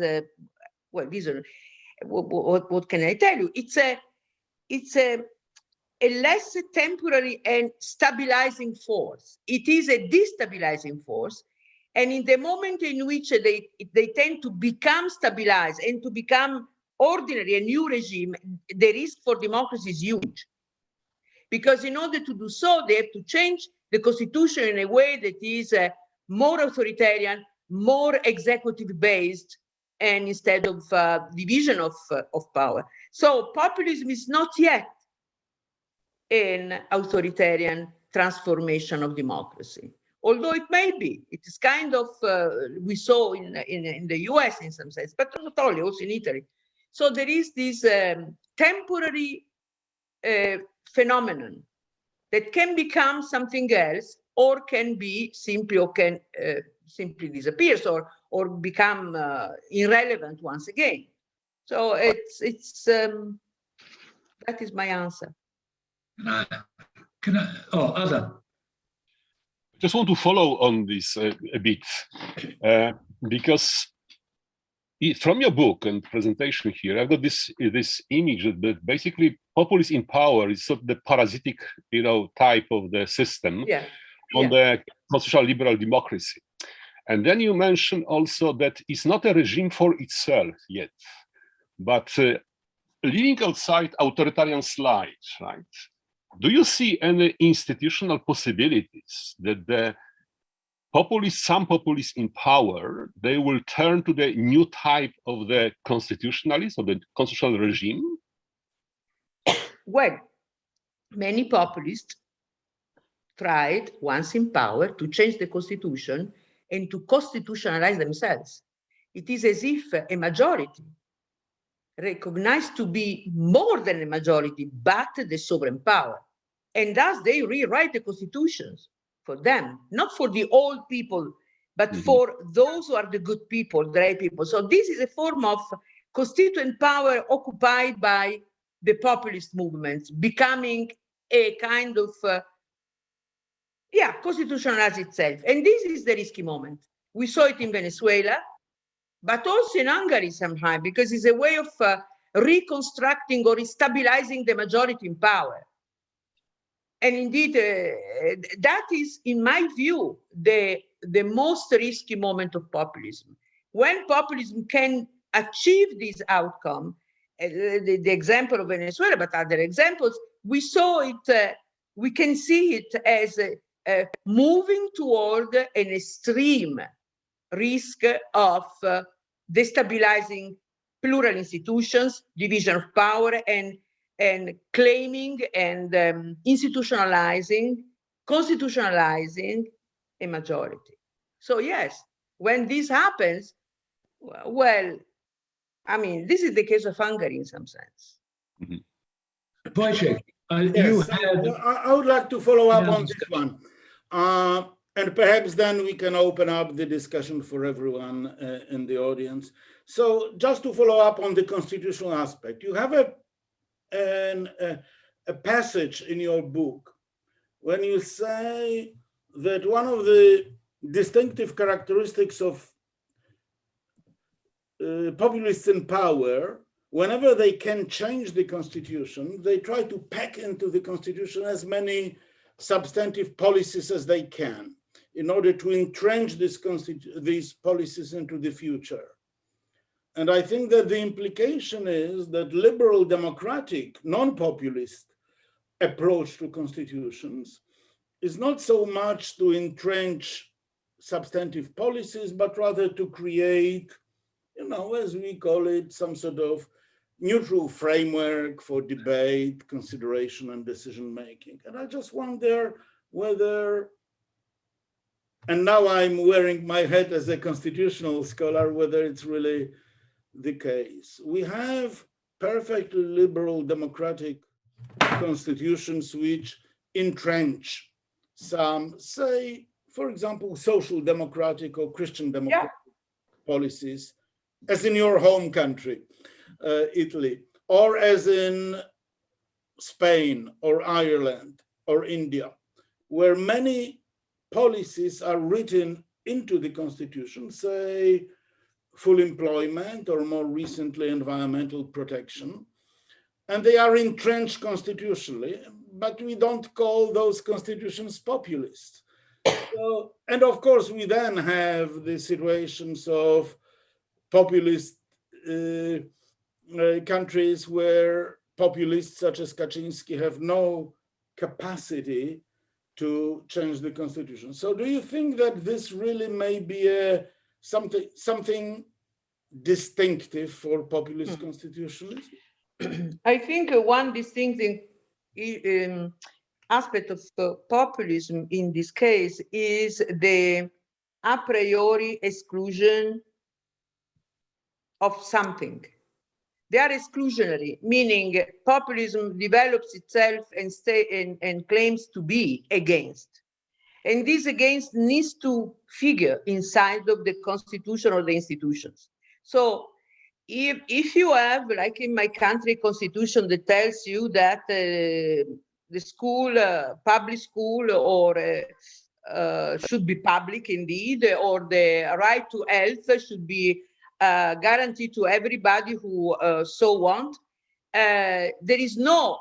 [SPEAKER 2] well, these are what can I tell you? It's a less temporary and stabilizing force. It is a destabilizing force, and in the moment in which they tend to become stabilized and to become ordinary, a new regime, the risk for democracy is huge, because in order to do so, they have to change the constitution in a way that is more authoritarian, more executive-based, and instead of division of power. So populism is not yet an authoritarian transformation of democracy, although it may be. It is kind of, we saw in the US in some sense, but not only, also in Italy. So there is this temporary phenomenon that can become something else, or can be simply, or can simply disappear, or become irrelevant once again. So that is my answer.
[SPEAKER 1] Other.
[SPEAKER 5] Just want to follow on this a bit, because from your book and presentation here, I've got this image that basically populism in power is sort of the parasitic, type of the system on the constitutional liberal democracy. And then you mentioned also that it's not a regime for itself yet, but living outside authoritarian slides, right? Do you see any institutional possibilities that some populists in power, they will turn to the new type of the constitutionalist or the constitutional regime?
[SPEAKER 2] Well, many populists tried, once in power, to change the constitution and to constitutionalize themselves. It is as if a majority recognized to be more than a majority, but the sovereign power. And thus they rewrite the constitutions for them, not for the old people, but for those who are the good people, the right people. So this is a form of constituent power occupied by the populist movements, becoming a kind of, constitutionalize itself. And this is the risky moment. We saw it in Venezuela, but also in Hungary sometime, because it's a way of reconstructing or stabilizing the majority in power. And indeed, that is, in my view, the most risky moment of populism. When populism can achieve this outcome, the example of Venezuela, but other examples, we saw it, we can see it as moving toward an extreme risk of destabilizing plural institutions, division of power, and claiming and institutionalizing, constitutionalizing a majority. So yes, when this happens, well, I mean, this is the case of Hungary in some sense.
[SPEAKER 1] Wojciech,
[SPEAKER 4] Yes, I would like to follow up on this one. And perhaps then we can open up the discussion for everyone in the audience. So just to follow up on the constitutional aspect, you have a passage in your book when you say that one of the distinctive characteristics of populists in power, whenever they can change the constitution, they try to pack into the constitution as many substantive policies as they can in order to entrench these policies into the future. And I think that the implication is that liberal democratic, non-populist approach to constitutions is not so much to entrench substantive policies, but rather to create, you know, as we call it, some sort of neutral framework for debate, consideration, and decision-making. And I just wonder whether, and now I'm wearing my hat as a constitutional scholar, whether it's really the case. We have perfectly liberal democratic constitutions which entrench some, say, for example, social democratic or Christian democratic policies, as in your home country, Italy, or as in Spain or Ireland or India, where many policies are written into the constitution, say full employment or more recently environmental protection, and they are entrenched constitutionally, but we don't call those constitutions populist. So, and of course, we then have the situations of populist countries where populists such as Kaczynski have no capacity to change the constitution. So do you think that this really may be something distinctive for populist constitutionalism?
[SPEAKER 2] I think one distinctive aspect of populism in this case is the a priori exclusion of something. They are exclusionary, meaning populism develops itself and claims to be against. And this against needs to figure inside of the constitution or the institutions. So if you have, like in my country, constitution that tells you that the school, public school, or should be public indeed, or the right to health should be guaranteed to everybody who so want, there is no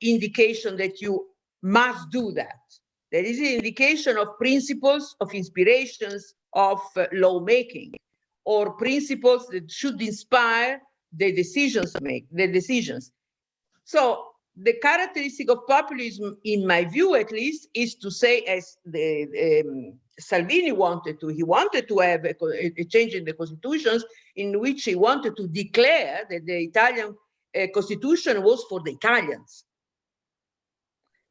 [SPEAKER 2] indication that you must do that. There is an indication of principles, of inspirations, of lawmaking, or principles that should inspire the decisions So the characteristic of populism, in my view at least, is to say, as Salvini wanted to, he wanted to have a change in the constitutions in which he wanted to declare that the Italian constitution was for the Italians.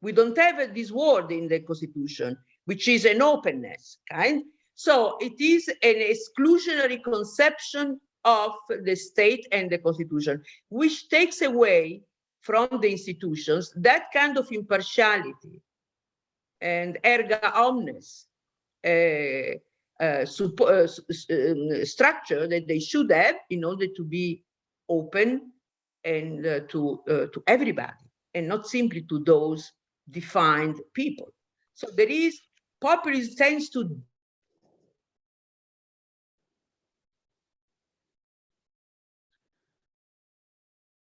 [SPEAKER 2] We don't have this word in the constitution, which is an openness, kind. So it is an exclusionary conception of the state and the constitution, which takes away from the institutions that kind of impartiality and erga omnes structure that they should have in order to be open and to everybody, and not simply to those defined people. So there is, populism tends to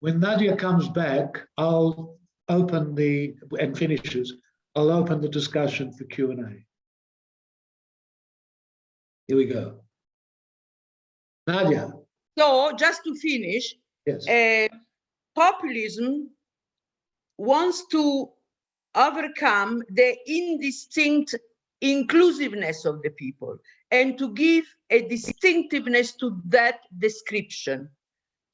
[SPEAKER 1] when Nadia comes back, I'll open and finishes, I'll open the discussion for Q&A. Here we go. Nadia.
[SPEAKER 2] So just to finish,
[SPEAKER 1] yes.
[SPEAKER 2] Populism wants to overcome the indistinct inclusiveness of the people and to give a distinctiveness to that description.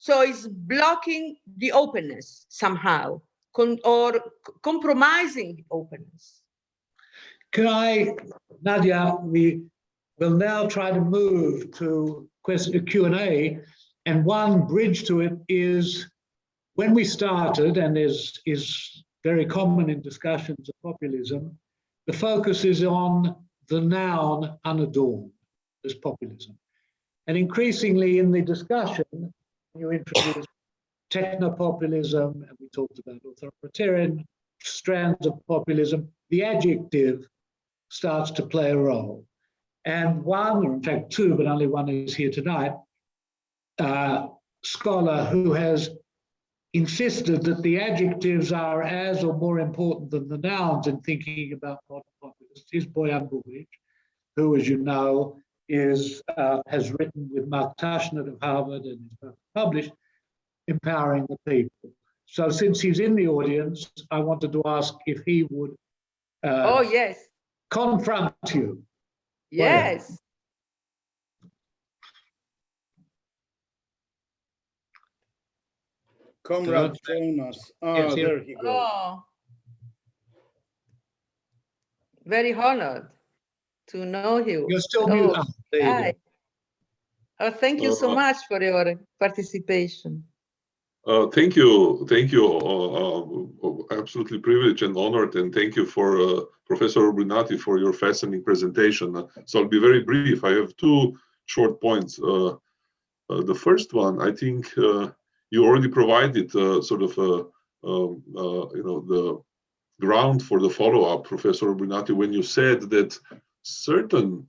[SPEAKER 2] So it's blocking the openness somehow, or compromising the openness.
[SPEAKER 1] Can I, Nadia, we will now try to move to Q&A, and one bridge to it is when we started, and is very common in discussions of populism, the focus is on the noun unadorned as populism. And increasingly in the discussion, you introduce technopopulism, and we talked about authoritarian strands of populism, the adjective starts to play a role. And one, or in fact two, but only one is here tonight, scholar who has insisted that the adjectives are as or more important than the nouns in thinking about modern populists is Bojan Buric, who, as you know, has written with Mark Tushnet of Harvard and is published, Empowering the People. So since he's in the audience, I wanted to ask if he would
[SPEAKER 2] Oh, yes.
[SPEAKER 1] confront you.
[SPEAKER 2] Yes.
[SPEAKER 4] Comrade Jonas.
[SPEAKER 1] Yes,
[SPEAKER 4] There he goes.
[SPEAKER 2] Oh, very honored to know you.
[SPEAKER 1] You're still
[SPEAKER 2] Oh,
[SPEAKER 1] muted. There you
[SPEAKER 2] hi.
[SPEAKER 1] go.
[SPEAKER 2] Oh, thank you so much for your participation.
[SPEAKER 5] Thank you. Absolutely privileged and honored, and thank you for Professor Urbinati for your fascinating presentation. So I'll be very brief. I have two short points. The first one, I think you already provided sort of the ground for the follow-up, Professor Urbinati, when you said that certain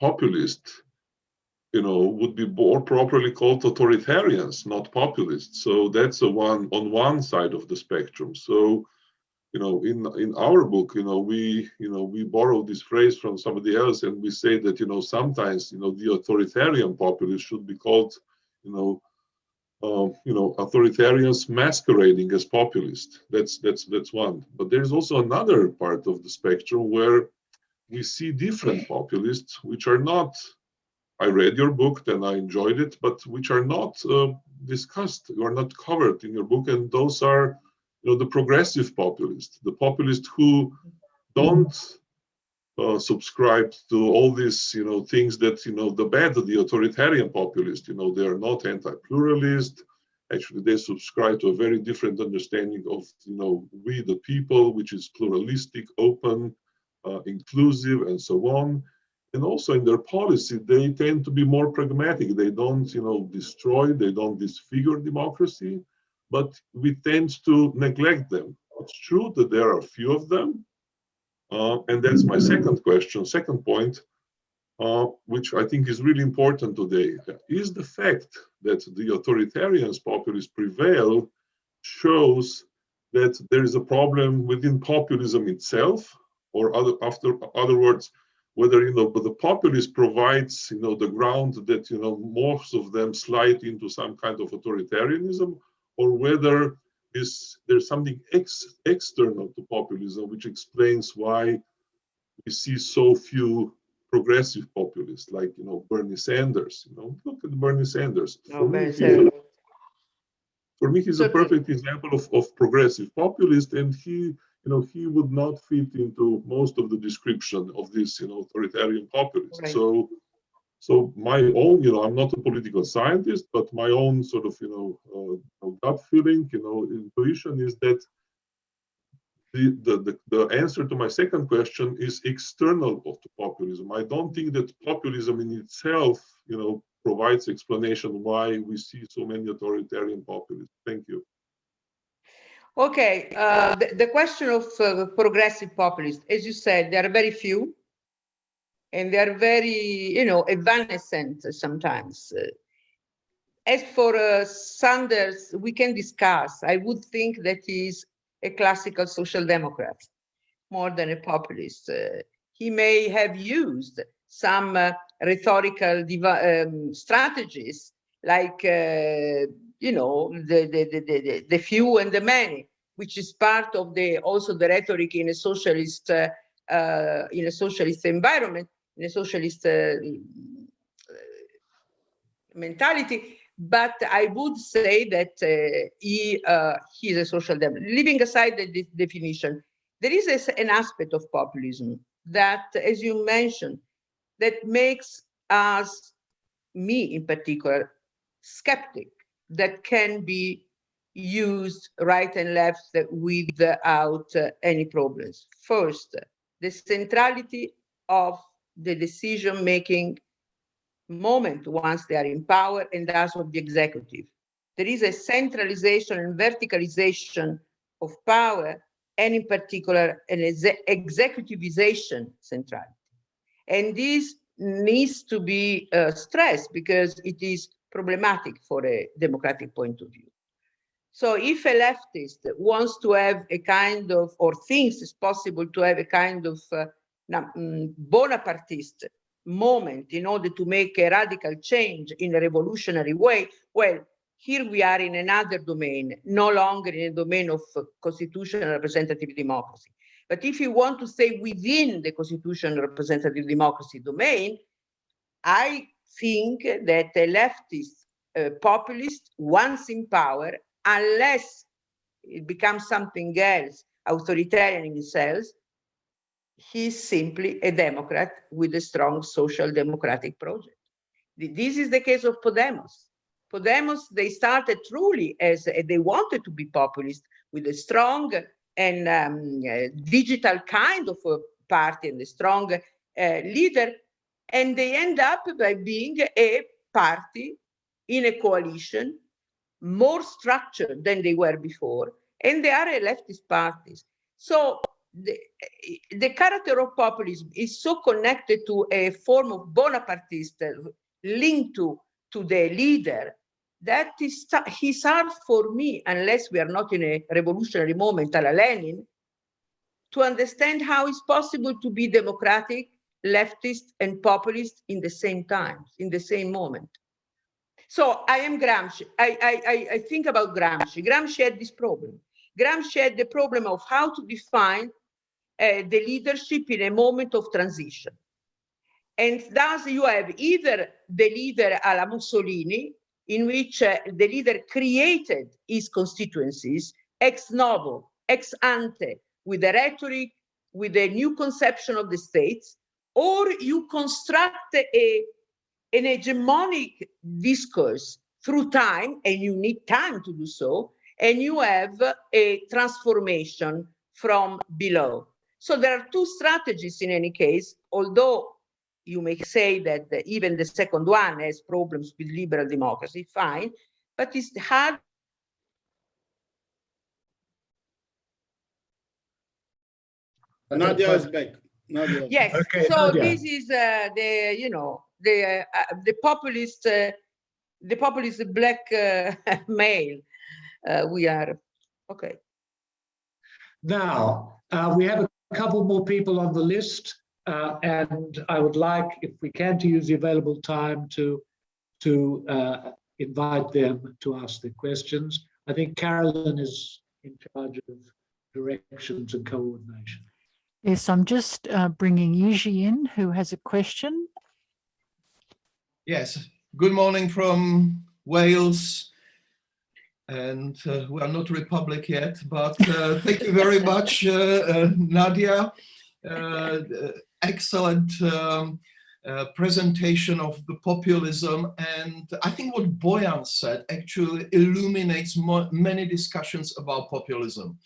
[SPEAKER 5] populists would be more properly called authoritarians, not populists. So that's on one side of the spectrum. So, in our book, we borrow this phrase from somebody else, and we say that, sometimes, the authoritarian populists should be called, authoritarians masquerading as populists. That's one. But there's also another part of the spectrum where we see different populists, which are not. I read your book and I enjoyed it, but which are not discussed or not covered in your book, and those are, the progressive populists, the populists who don't subscribe to all these, things that, the authoritarian populists, they are not anti-pluralist. Actually, they subscribe to a very different understanding of, we the people, which is pluralistic, open, inclusive, and so on. And also in their policy, they tend to be more pragmatic. They don't, destroy, they don't disfigure democracy, but we tend to neglect them. It's true that there are a few of them, and that's my second point, which I think is really important today, is the fact that the authoritarians, populists prevail, shows that there is a problem within populism itself, or other words, whether the populist provides the ground that most of them slide into some kind of authoritarianism, or whether there's something external to populism which explains why we see so few progressive populists, like Bernie Sanders. Look at Bernie Sanders. For me, he's a perfect example of progressive populist, and he would not fit into most of the description of this, authoritarian populist.
[SPEAKER 2] Right.
[SPEAKER 5] So my own, I'm not a political scientist, but my own sort of, gut feeling, intuition is that the answer to my second question is external to populism. I don't think that populism in itself, provides explanation why we see so many authoritarian populists. Thank you.
[SPEAKER 2] Okay, the question of progressive populists, as you said, there are very few, and they are very, evanescent sometimes. As for Sanders, we can discuss. I would think that he's a classical social democrat more than a populist. He may have used some rhetorical strategies like the few and the many, which is part of also the rhetoric in a socialist environment, in a socialist mentality. But I would say that he is a social democrat. Leaving aside the definition, there is an aspect of populism that, as you mentioned, that makes us, me in particular, skeptic that can be used right and left without any problems. First, the centrality of the decision-making moment once they are in power and thus of the executive. There is a centralization and verticalization of power, and in particular, an executivization centrality. And this needs to be stressed because it is problematic for a democratic point of view. So if a leftist wants to have a kind of, or thinks it's possible to have a kind of Bonapartist moment in order to make a radical change in a revolutionary way, well, here we are in another domain, no longer in a domain of constitutional representative democracy. But if you want to stay within the constitutional representative democracy domain, I think that a leftist populist, once in power, unless it becomes something else, authoritarian in itself, he's simply a Democrat with a strong social democratic project. This is the case of Podemos. Podemos, they started truly as they wanted to be populist with a strong and digital kind of a party and a strong leader, and they end up by being a party in a coalition, more structured than they were before, and they are a leftist parties. So the character of populism is so connected to a form of Bonapartist linked to the leader that is hard for me, unless we are not in a revolutionary moment a la Lenin, to understand how it's possible to be democratic, leftist, and populist in the same time, in the same moment. So I am Gramsci. I think about Gramsci. Gramsci had this problem. Gramsci had the problem of how to define the leadership in a moment of transition. And thus you have either the leader a la Mussolini, in which the leader created his constituencies ex novo, ex ante, with a rhetoric, with a new conception of the states, or you construct an hegemonic discourse through time, and you need time to do so, and you have a transformation from below. So there are two strategies in any case, although you may say that even the second one has problems with liberal democracy, fine, but it's hard.
[SPEAKER 4] Nadia is back. Nadia.
[SPEAKER 2] Yes,
[SPEAKER 1] Okay,
[SPEAKER 2] so
[SPEAKER 1] Nadia.
[SPEAKER 2] this is the populist black male. We are, okay.
[SPEAKER 1] Now, we have a couple more people on the list, and I would like, if we can, to use the available time to invite them to ask their questions. I think Carolyn is in charge of directions and coordination.
[SPEAKER 3] Yes, I'm just bringing Yuji in, who has a question.
[SPEAKER 6] Yes, good morning from Wales. And we are not a republic yet, but thank you very much, Nadia. Excellent presentation of the populism. And I think what Boyan said actually illuminates many discussions about populism,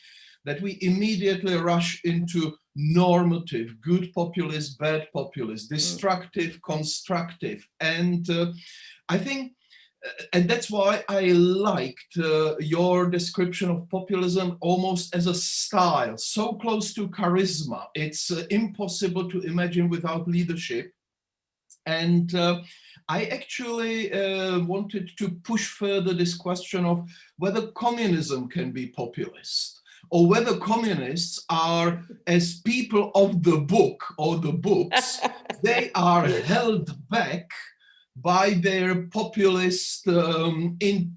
[SPEAKER 6] that we immediately rush into normative, good populist, bad populist, destructive, constructive. And I think, and that's why I liked your description of populism almost as a style, so close to charisma. It's impossible to imagine without leadership. And I actually wanted to push further this question of whether communism can be populist, or whether communists are, as people of the book or the books, they are held back by their populist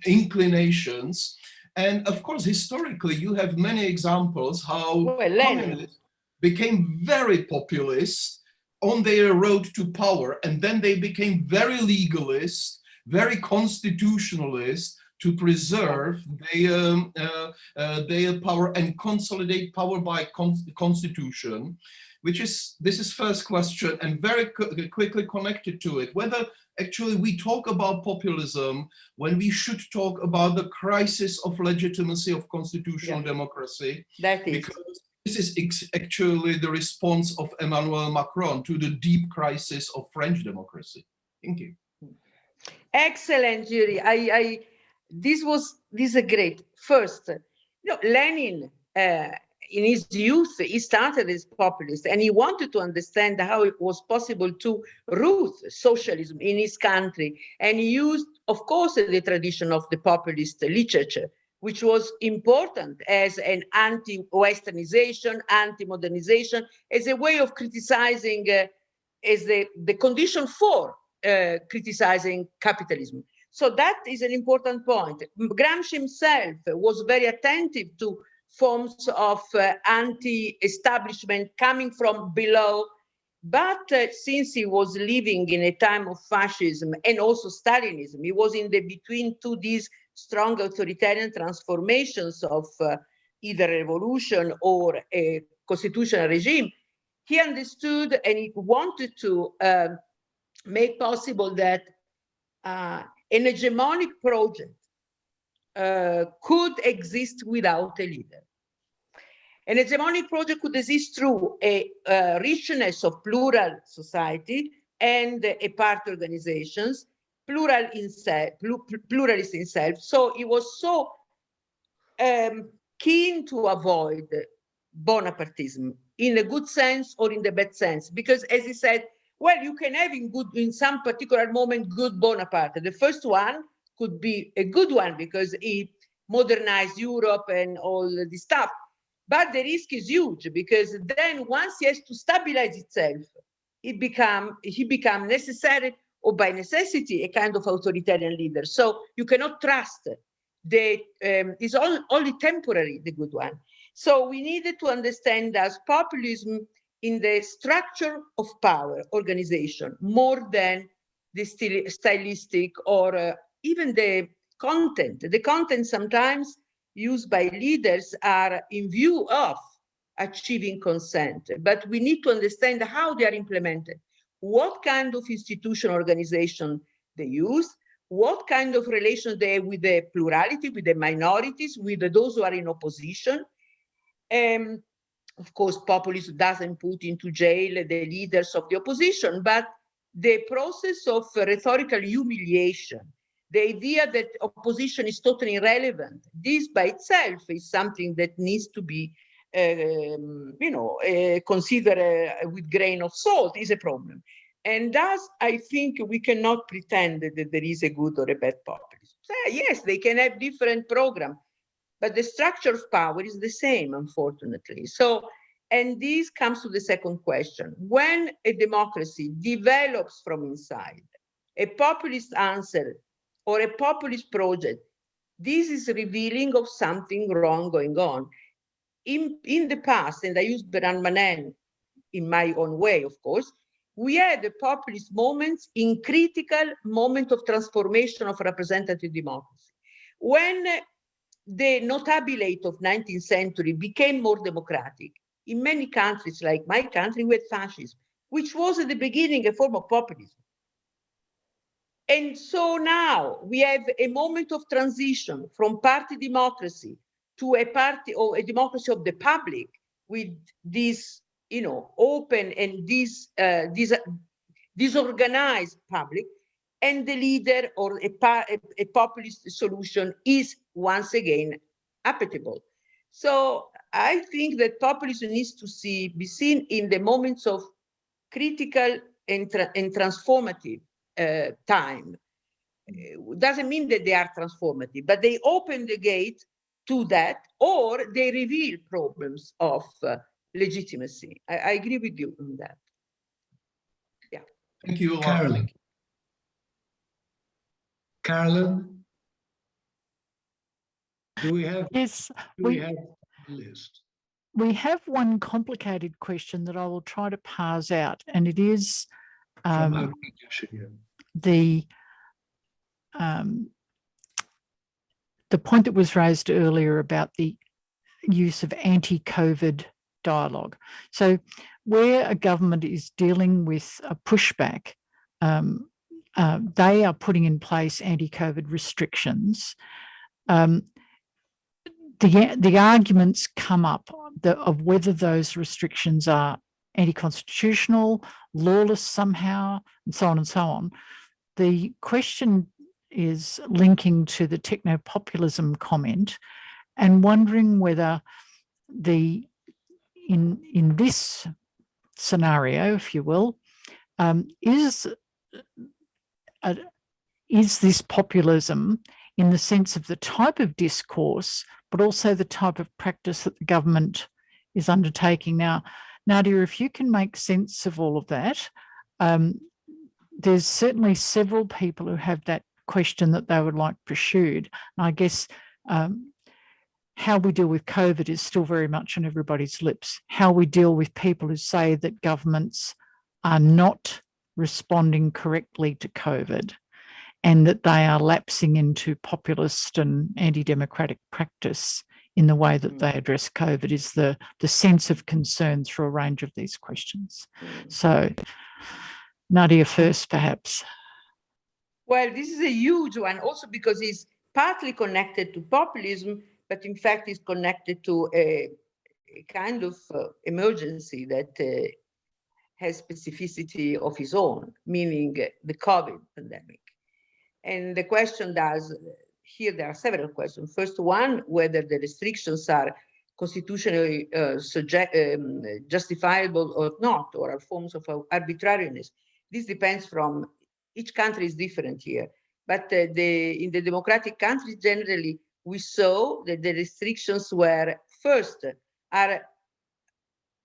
[SPEAKER 6] inclinations. And of course, historically, you have many examples how communists became very populist on their road to power, and then they became very legalist, very constitutionalist to preserve their power and consolidate power by constitution, this is first question, and very quickly connected to it, whether actually we talk about populism when we should talk about the crisis of legitimacy of constitutional democracy.
[SPEAKER 2] That is.
[SPEAKER 6] Because this is actually the response of Emmanuel Macron to the deep crisis of French democracy. Thank you.
[SPEAKER 2] Excellent, Yuri. This is a great. First, Lenin, in his youth, he started as populist, and he wanted to understand how it was possible to root socialism in his country. And he used, of course, the tradition of the populist literature, which was important as an anti-Westernization, anti-modernization, as a way of criticizing, as the condition for criticizing capitalism. So that is an important point. Gramsci himself was very attentive to forms of anti-establishment coming from below. But since he was living in a time of fascism and also Stalinism, he was in the between these strong authoritarian transformations of either a revolution or a constitutional regime. He understood and he wanted to make possible that an hegemonic project could exist without a leader. An hegemonic project could exist through a richness of plural society and a party organizations, pluralist in self. So he was so keen to avoid Bonapartism in a good sense or in the bad sense, because as he said, well, you can have in some particular moment good Bonaparte. The first one could be a good one because he modernized Europe and all this stuff. But the risk is huge because then once he has to stabilize itself, he become necessary or by necessity a kind of authoritarian leader. So you cannot trust it's only temporary, the good one. So we needed to understand as populism in the structure of power organization more than the stylistic or even the content. The content sometimes used by leaders are in view of achieving consent, but we need to understand how they are implemented, what kind of institutional organization they use, what kind of relation they have with the plurality, with the minorities, with those who are in opposition. Of course, populism doesn't put into jail the leaders of the opposition, but the process of rhetorical humiliation, the idea that opposition is totally irrelevant, this by itself is something that needs to be, considered with grain of salt, is a problem. And thus, I think we cannot pretend that there is a good or a bad populism. So, yes, they can have different programs, but the structure of power is the same, unfortunately. So, and this comes to the second question. When a democracy develops from inside, a populist answer or a populist project, this is revealing of something wrong going on. In the past, and I use Bernard Manin in my own way, of course, we had the populist moments in critical moment of transformation of representative democracy. When the notabilate of 19th century became more democratic, in many countries, like my country, we had fascism, which was at the beginning a form of populism. And so now we have a moment of transition from party democracy to a party or a democracy of the public with this, open and disorganized public, and the leader or a populist solution is once again applicable. So I think that populism needs to be seen in the moments of critical and transformative time. Doesn't mean that they are transformative, but they open the gate to that, or they reveal problems of legitimacy. I agree with you on that. Yeah.
[SPEAKER 6] Thank you,
[SPEAKER 1] Carolyn. Carolyn, do we have?
[SPEAKER 3] Yes,
[SPEAKER 1] we have a list?
[SPEAKER 3] We have one complicated question that I will try to parse out, and it is the point that was raised earlier about the use of anti-COVID dialogue. So where a government is dealing with a pushback, they are putting in place anti-COVID restrictions. The arguments come up of whether those restrictions are anti-constitutional, lawless somehow, and so on and so on. The question is linking to the techno-populism comment and wondering whether in this scenario, if you will, is this populism in the sense of the type of discourse, but also the type of practice that the government is undertaking. Now, Nadia, if you can make sense of all of that, there's certainly several people who have that question that they would like pursued. And I guess how we deal with COVID is still very much on everybody's lips. How we deal with people who say that governments are not responding correctly to COVID and that they are lapsing into populist and anti-democratic practice in the way that they address COVID is the sense of concern through a range of these questions. So, Nadia first, perhaps.
[SPEAKER 2] Well, this is a huge one also because it's partly connected to populism, but in fact is connected to a kind of emergency that has specificity of its own, meaning the COVID pandemic. And the question here there are several questions. First one, whether the restrictions are constitutionally justifiable or not, or are forms of arbitrariness. This depends from, each country is different here. But in the democratic countries, generally, we saw that the restrictions were first, are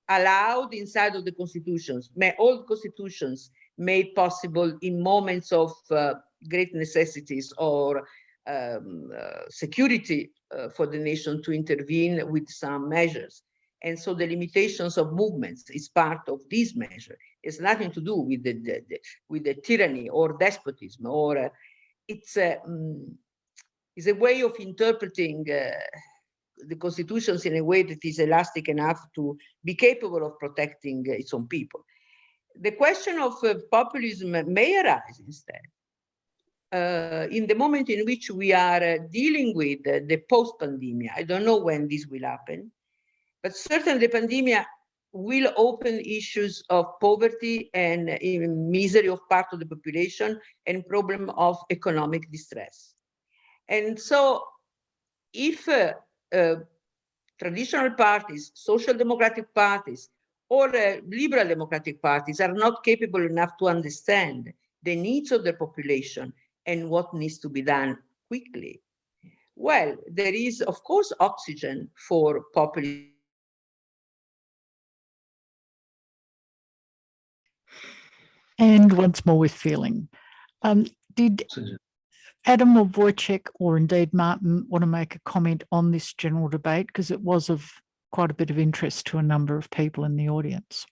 [SPEAKER 2] allowed inside of the constitutions. All constitutions made possible in moments of great necessities or security for the nation to intervene with some measures. And so the limitations of movements is part of this measure. It's nothing to do with the tyranny or despotism, or it's a way of interpreting the constitutions in a way that is elastic enough to be capable of protecting its own people. The question of populism may arise instead in the moment in which we are dealing with the post-pandemia. I don't know when this will happen, but certainly the pandemic will open issues of poverty and misery of part of the population and problem of economic distress. And so if traditional parties, social democratic parties, or liberal democratic parties are not capable enough to understand the needs of the population and what needs to be done quickly, well, there is, of course, oxygen for populism.
[SPEAKER 3] And once more with feeling. Did Adam or Wojciech, or indeed Martin, want to make a comment on this general debate? Because it was of quite a bit of interest to a number of people in the audience.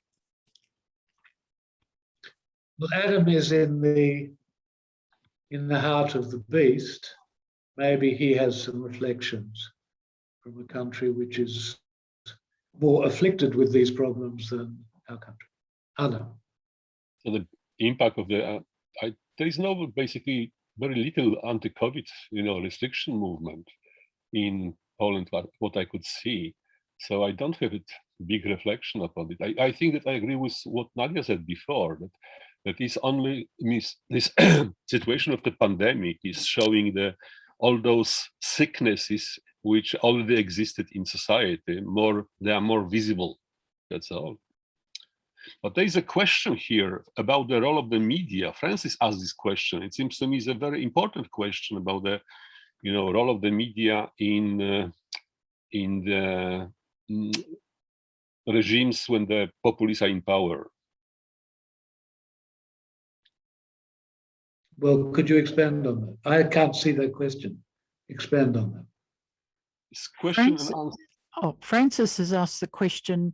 [SPEAKER 1] Well, Adam is in the heart of the beast. Maybe he has some reflections from a country which is more afflicted with these problems than our country. Adam.
[SPEAKER 5] So the impact of there is no basically very little anti-COVID, restriction movement in Poland, what I could see. So I don't have a big reflection upon it. I think that I agree with what Nadia said before, that is only this situation of the pandemic is showing all those sicknesses which already existed in society. They are more visible. That's all. But there is a question here about the role of the media. Francis asked this question. It seems to me is a very important question about the, role of the media in the regimes when the populists are in power.
[SPEAKER 1] Well, could you expand on that? I can't see that question. Expand on that.
[SPEAKER 5] This question
[SPEAKER 3] Francis has asked the question,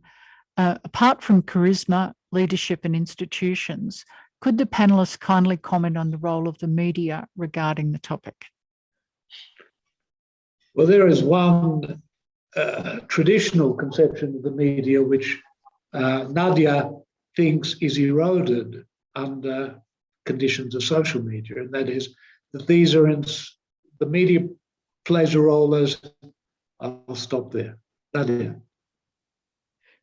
[SPEAKER 3] apart from charisma, leadership and institutions, could the panelists kindly comment on the role of the media regarding the topic?
[SPEAKER 1] Well, there is one traditional conception of the media which Nadia thinks is eroded under conditions of social media, and that is that the media plays a role as, I'll stop there. Nadia.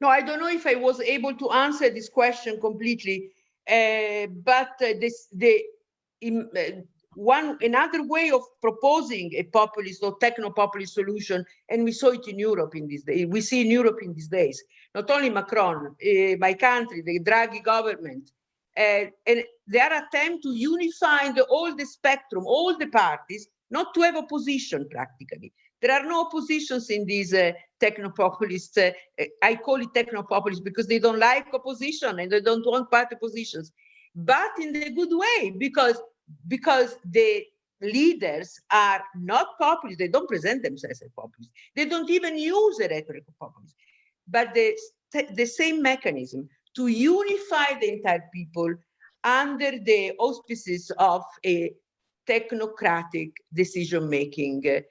[SPEAKER 2] No, I don't know if I was able to answer this question completely, but another way of proposing a populist or techno-populist solution, and we saw it in Europe in these days. We see in Europe in these days, not only Macron, my country, the Draghi government, and their attempt to unify all the spectrum, all the parties, not to have opposition practically. There are no oppositions in these techno-populists. I call it techno-populists because they don't like opposition and they don't want party positions, but in the good way, because the leaders are not populists. They don't present themselves as populists. They don't even use the rhetoric of populism, but the same mechanism to unify the entire people under the auspices of a technocratic decision-making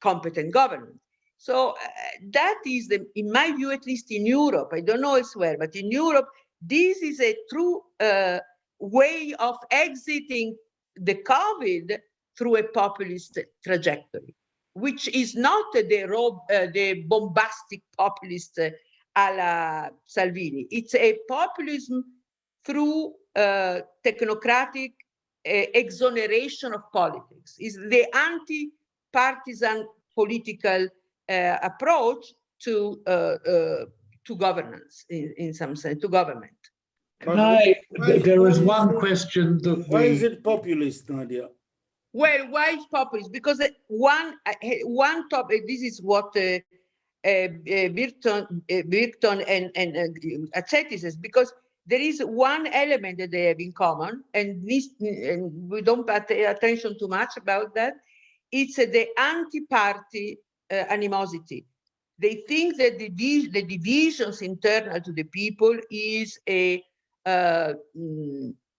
[SPEAKER 2] competent government. So that is, in my view, at least in Europe, I don't know elsewhere, but in Europe, this is a true way of exiting the COVID through a populist trajectory, which is not the bombastic populist a la Salvini. It's a populism through technocratic exoneration of politics. It's the anti-partisan political approach to governance, in some sense, to government.
[SPEAKER 1] There is one question that
[SPEAKER 4] why is it populist, Nadia?
[SPEAKER 2] Well, why is populist? Because one topic, this is what Birton and Accetti says, because there is one element that they have in common, and we don't pay attention too much about that. It's the anti-party animosity. They think that the divisions internal to the people is a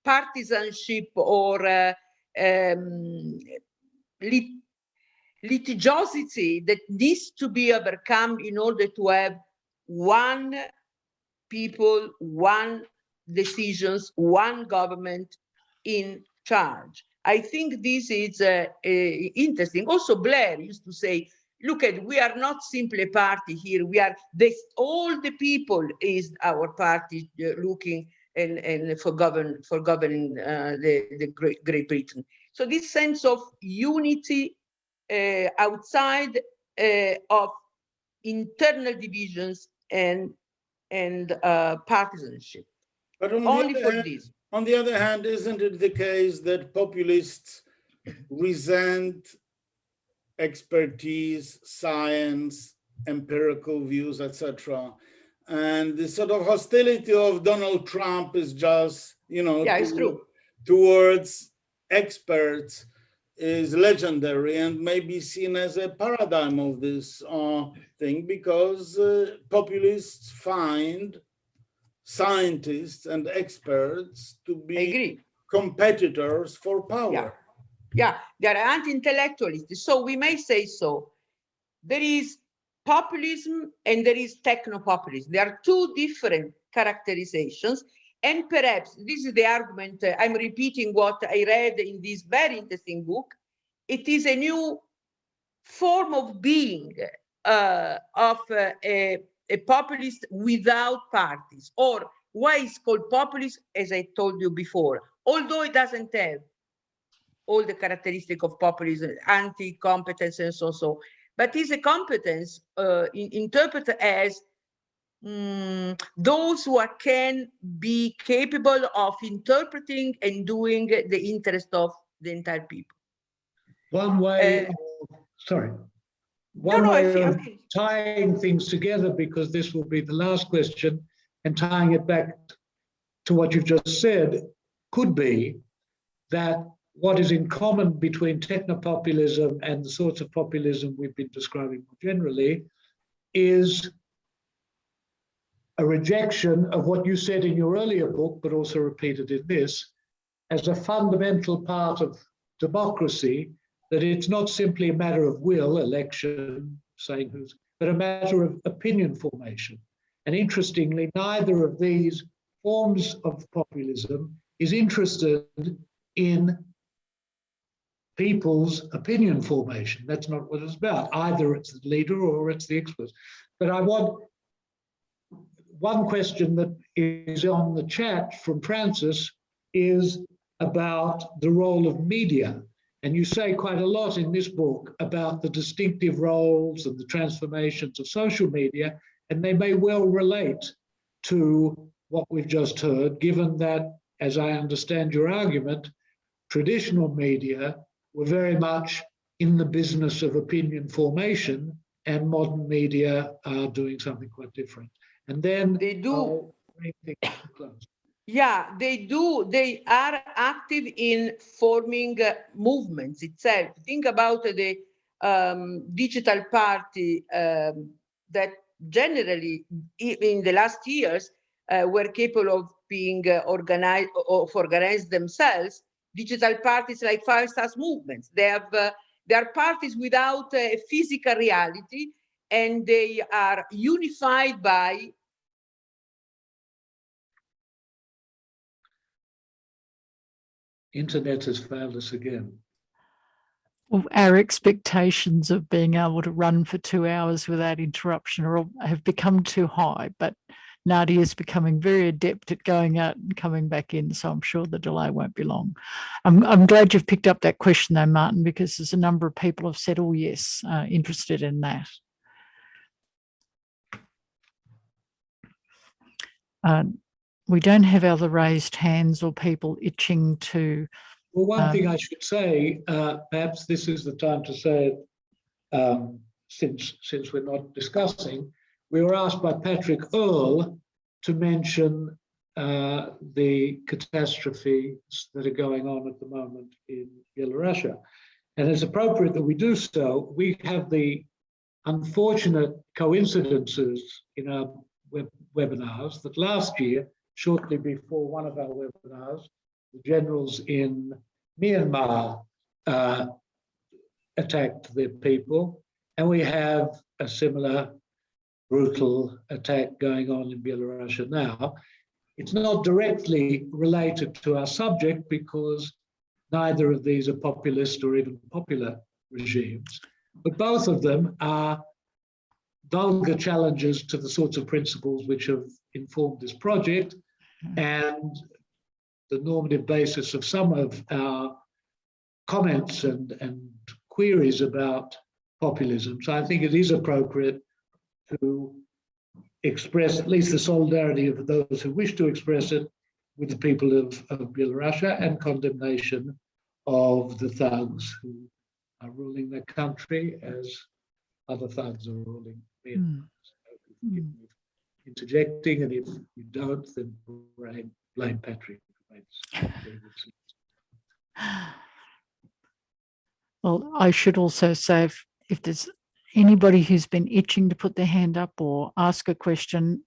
[SPEAKER 2] partisanship or litigiosity that needs to be overcome in order to have one people, one decisions, one government in charge. I think this is interesting. Also, Blair used to say, look at, we are not simply a party here. We are all the people is our party looking and for governing the Great Britain. So this sense of unity outside of internal divisions and partisanship.
[SPEAKER 4] But on the other hand, isn't it the case that populists resent expertise, science, empirical views, etc.? And the sort of hostility of Donald Trump is just,
[SPEAKER 2] it's true,
[SPEAKER 4] towards experts is legendary and may be seen as a paradigm of this thing, because populists find scientists and experts to be competitors for power.
[SPEAKER 2] Yeah, they are anti-intellectualists. So we may say so. There is populism and there is techno-populism. There are two different characterizations. And perhaps this is the argument, I'm repeating what I read in this very interesting book. It is a new form of being of a populist without parties, or why it's called populist, as I told you before, although it doesn't have all the characteristics of populism, anti-competence and so. But is a competence interpreted as those who can be capable of interpreting and doing the interest of the entire people.
[SPEAKER 1] One way, one way of tying things together, because this will be the last question, and tying it back to what you've just said, could be that what is in common between technopopulism and the sorts of populism we've been describing more generally is a rejection of what you said in your earlier book, but also repeated in this, as a fundamental part of democracy, that it's not simply a matter of will, election, saying who's, but a matter of opinion formation. And interestingly, neither of these forms of populism is interested in people's opinion formation. That's not what it's about. Either it's the leader or it's the experts. But I want one question that is on the chat from Francis is about the role of media. And you say quite a lot in this book about the distinctive roles and the transformations of social media, and they may well relate to what we've just heard, given that, as I understand your argument, traditional media were very much in the business of opinion formation, and modern media are doing something quite different. And then
[SPEAKER 2] they do.
[SPEAKER 1] I'll bring things to close.
[SPEAKER 2] Yeah, they do. They are active in forming movements itself. Think about the digital party that generally, in the last years, were capable of being organized themselves. Digital parties like Five Stars movements. They are parties without a physical reality, and they are unified by
[SPEAKER 1] Internet has failed us again.
[SPEAKER 3] Well, our expectations of being able to run for 2 hours without interruption have become too high, but Nadia is becoming very adept at going out and coming back in, so I'm sure the delay won't be long. I'm glad you've picked up that question though, Martin, because there's a number of people have said, oh yes, interested in that. We don't have other raised hands or people itching to...
[SPEAKER 1] Well, one thing I should say, perhaps this is the time to say it, since we're not discussing, we were asked by Patrick Earle to mention the catastrophes that are going on at the moment in Belarus. And it's appropriate that we do so. We have the unfortunate coincidences in our webinars that last year, shortly before one of our webinars, the generals in Myanmar attacked their people, and we have a similar brutal attack going on in Belarus now. It's not directly related to our subject because neither of these are populist or even popular regimes, but both of them are vulgar challenges to the sorts of principles which have informed this project and the normative basis of some of our comments and queries about populism. So I think it is appropriate to express at least the solidarity of those who wish to express it with the people of Belarus and condemnation of the thugs who are ruling the country as other thugs are ruling Myanmar. So interjecting, and if you don't, then blame Patrick.
[SPEAKER 3] Well, I should also say if there's anybody who's been itching to put their hand up or ask a question,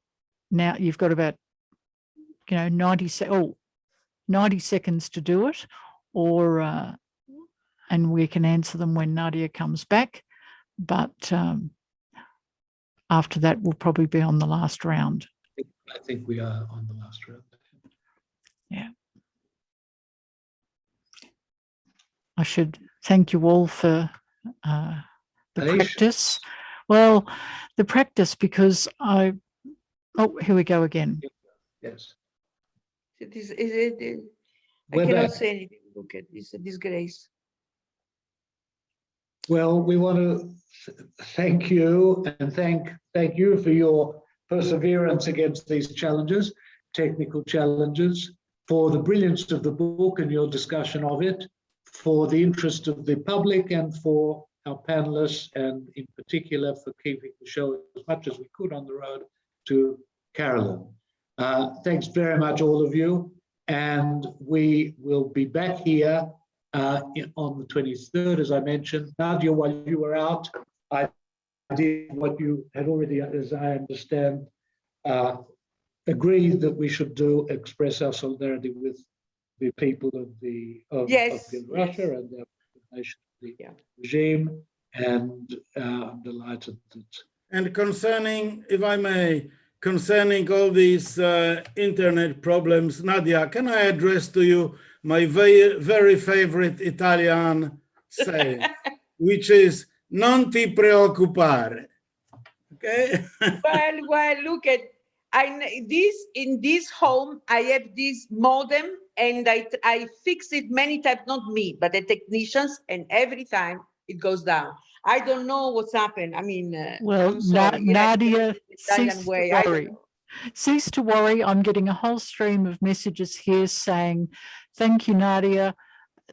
[SPEAKER 3] now you've got about 90 seconds to do it, or and we can answer them when Nadia comes back. But after that, we'll probably be on the last round.
[SPEAKER 1] I think we are on the last round.
[SPEAKER 3] Yeah. I should thank you all for the practice. Well, the practice, because oh, here we go again.
[SPEAKER 1] Yes.
[SPEAKER 2] I cannot say anything. Look at this, a disgrace.
[SPEAKER 1] Well, we want to thank you and thank you for your perseverance against these challenges, technical challenges, for the brilliance of the book and your discussion of it, for the interest of the public, and for our panelists, and in particular for keeping the show as much as we could on the road to Carolyn. Thanks very much, all of you, and we will be back here on the 23rd, as I mentioned. Nadia, while you were out, I did what you had already, as I understand, agreed that we should do, express our solidarity with the people of Belarus and their condemnation of the regime, and I'm delighted that.
[SPEAKER 4] And concerning, if I may, concerning all these internet problems, Nadia, can I address to you my very favorite Italian saying, which is "non ti preoccupare." Okay.
[SPEAKER 2] Well, look at. in this home, I have this modem, and I fix it many times, not me, but the technicians, and every time it goes down. I don't know what's happened. I mean,
[SPEAKER 3] well,
[SPEAKER 2] I'm sorry.
[SPEAKER 3] Nadia,
[SPEAKER 2] Italian
[SPEAKER 3] cease
[SPEAKER 2] way.
[SPEAKER 3] to
[SPEAKER 2] I don't
[SPEAKER 3] worry.
[SPEAKER 2] know.
[SPEAKER 3] Cease to worry. I'm getting a whole stream of messages here saying, thank you, Nadia.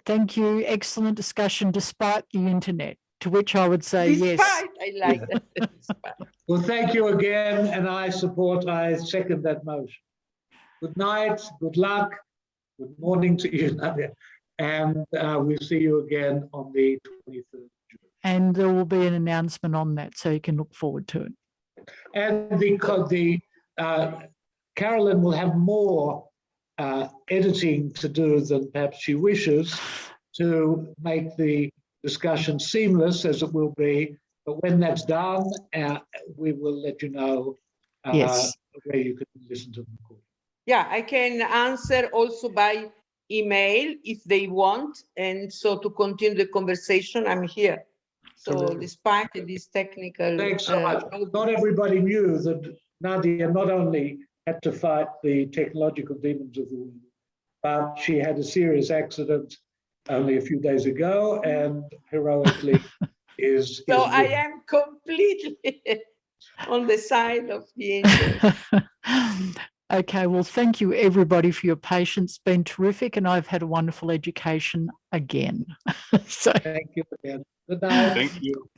[SPEAKER 3] Thank you. Excellent discussion despite the internet. To which I would say yes.
[SPEAKER 2] Despite, I like that. Despite.
[SPEAKER 1] Well, thank you again, and I second that motion. Good night, good luck, good morning to you, Nadia, and we'll see you again on the 23rd of June.
[SPEAKER 3] And there will be an announcement on that, so you can look forward to it.
[SPEAKER 1] And Carolyn will have more editing to do than perhaps she wishes to make the discussion seamless, as it will be. But when that's done, we will let you know
[SPEAKER 3] Yes.
[SPEAKER 1] where you can listen to the recording.
[SPEAKER 2] Yeah, I can answer also by email if they want. And so to continue the conversation, I'm here. So
[SPEAKER 1] Terrific.
[SPEAKER 2] despite this technical...
[SPEAKER 1] Thanks so much. Not everybody knew that Nadia not only had to fight the technological demons of the world, but she had a serious accident only a few days ago and heroically is...
[SPEAKER 2] So I am completely on the side of the angels.
[SPEAKER 3] Okay, well, thank you everybody for your patience. It's been terrific, and I've had a wonderful education again. So
[SPEAKER 1] thank you again. Good night.
[SPEAKER 5] Thank you.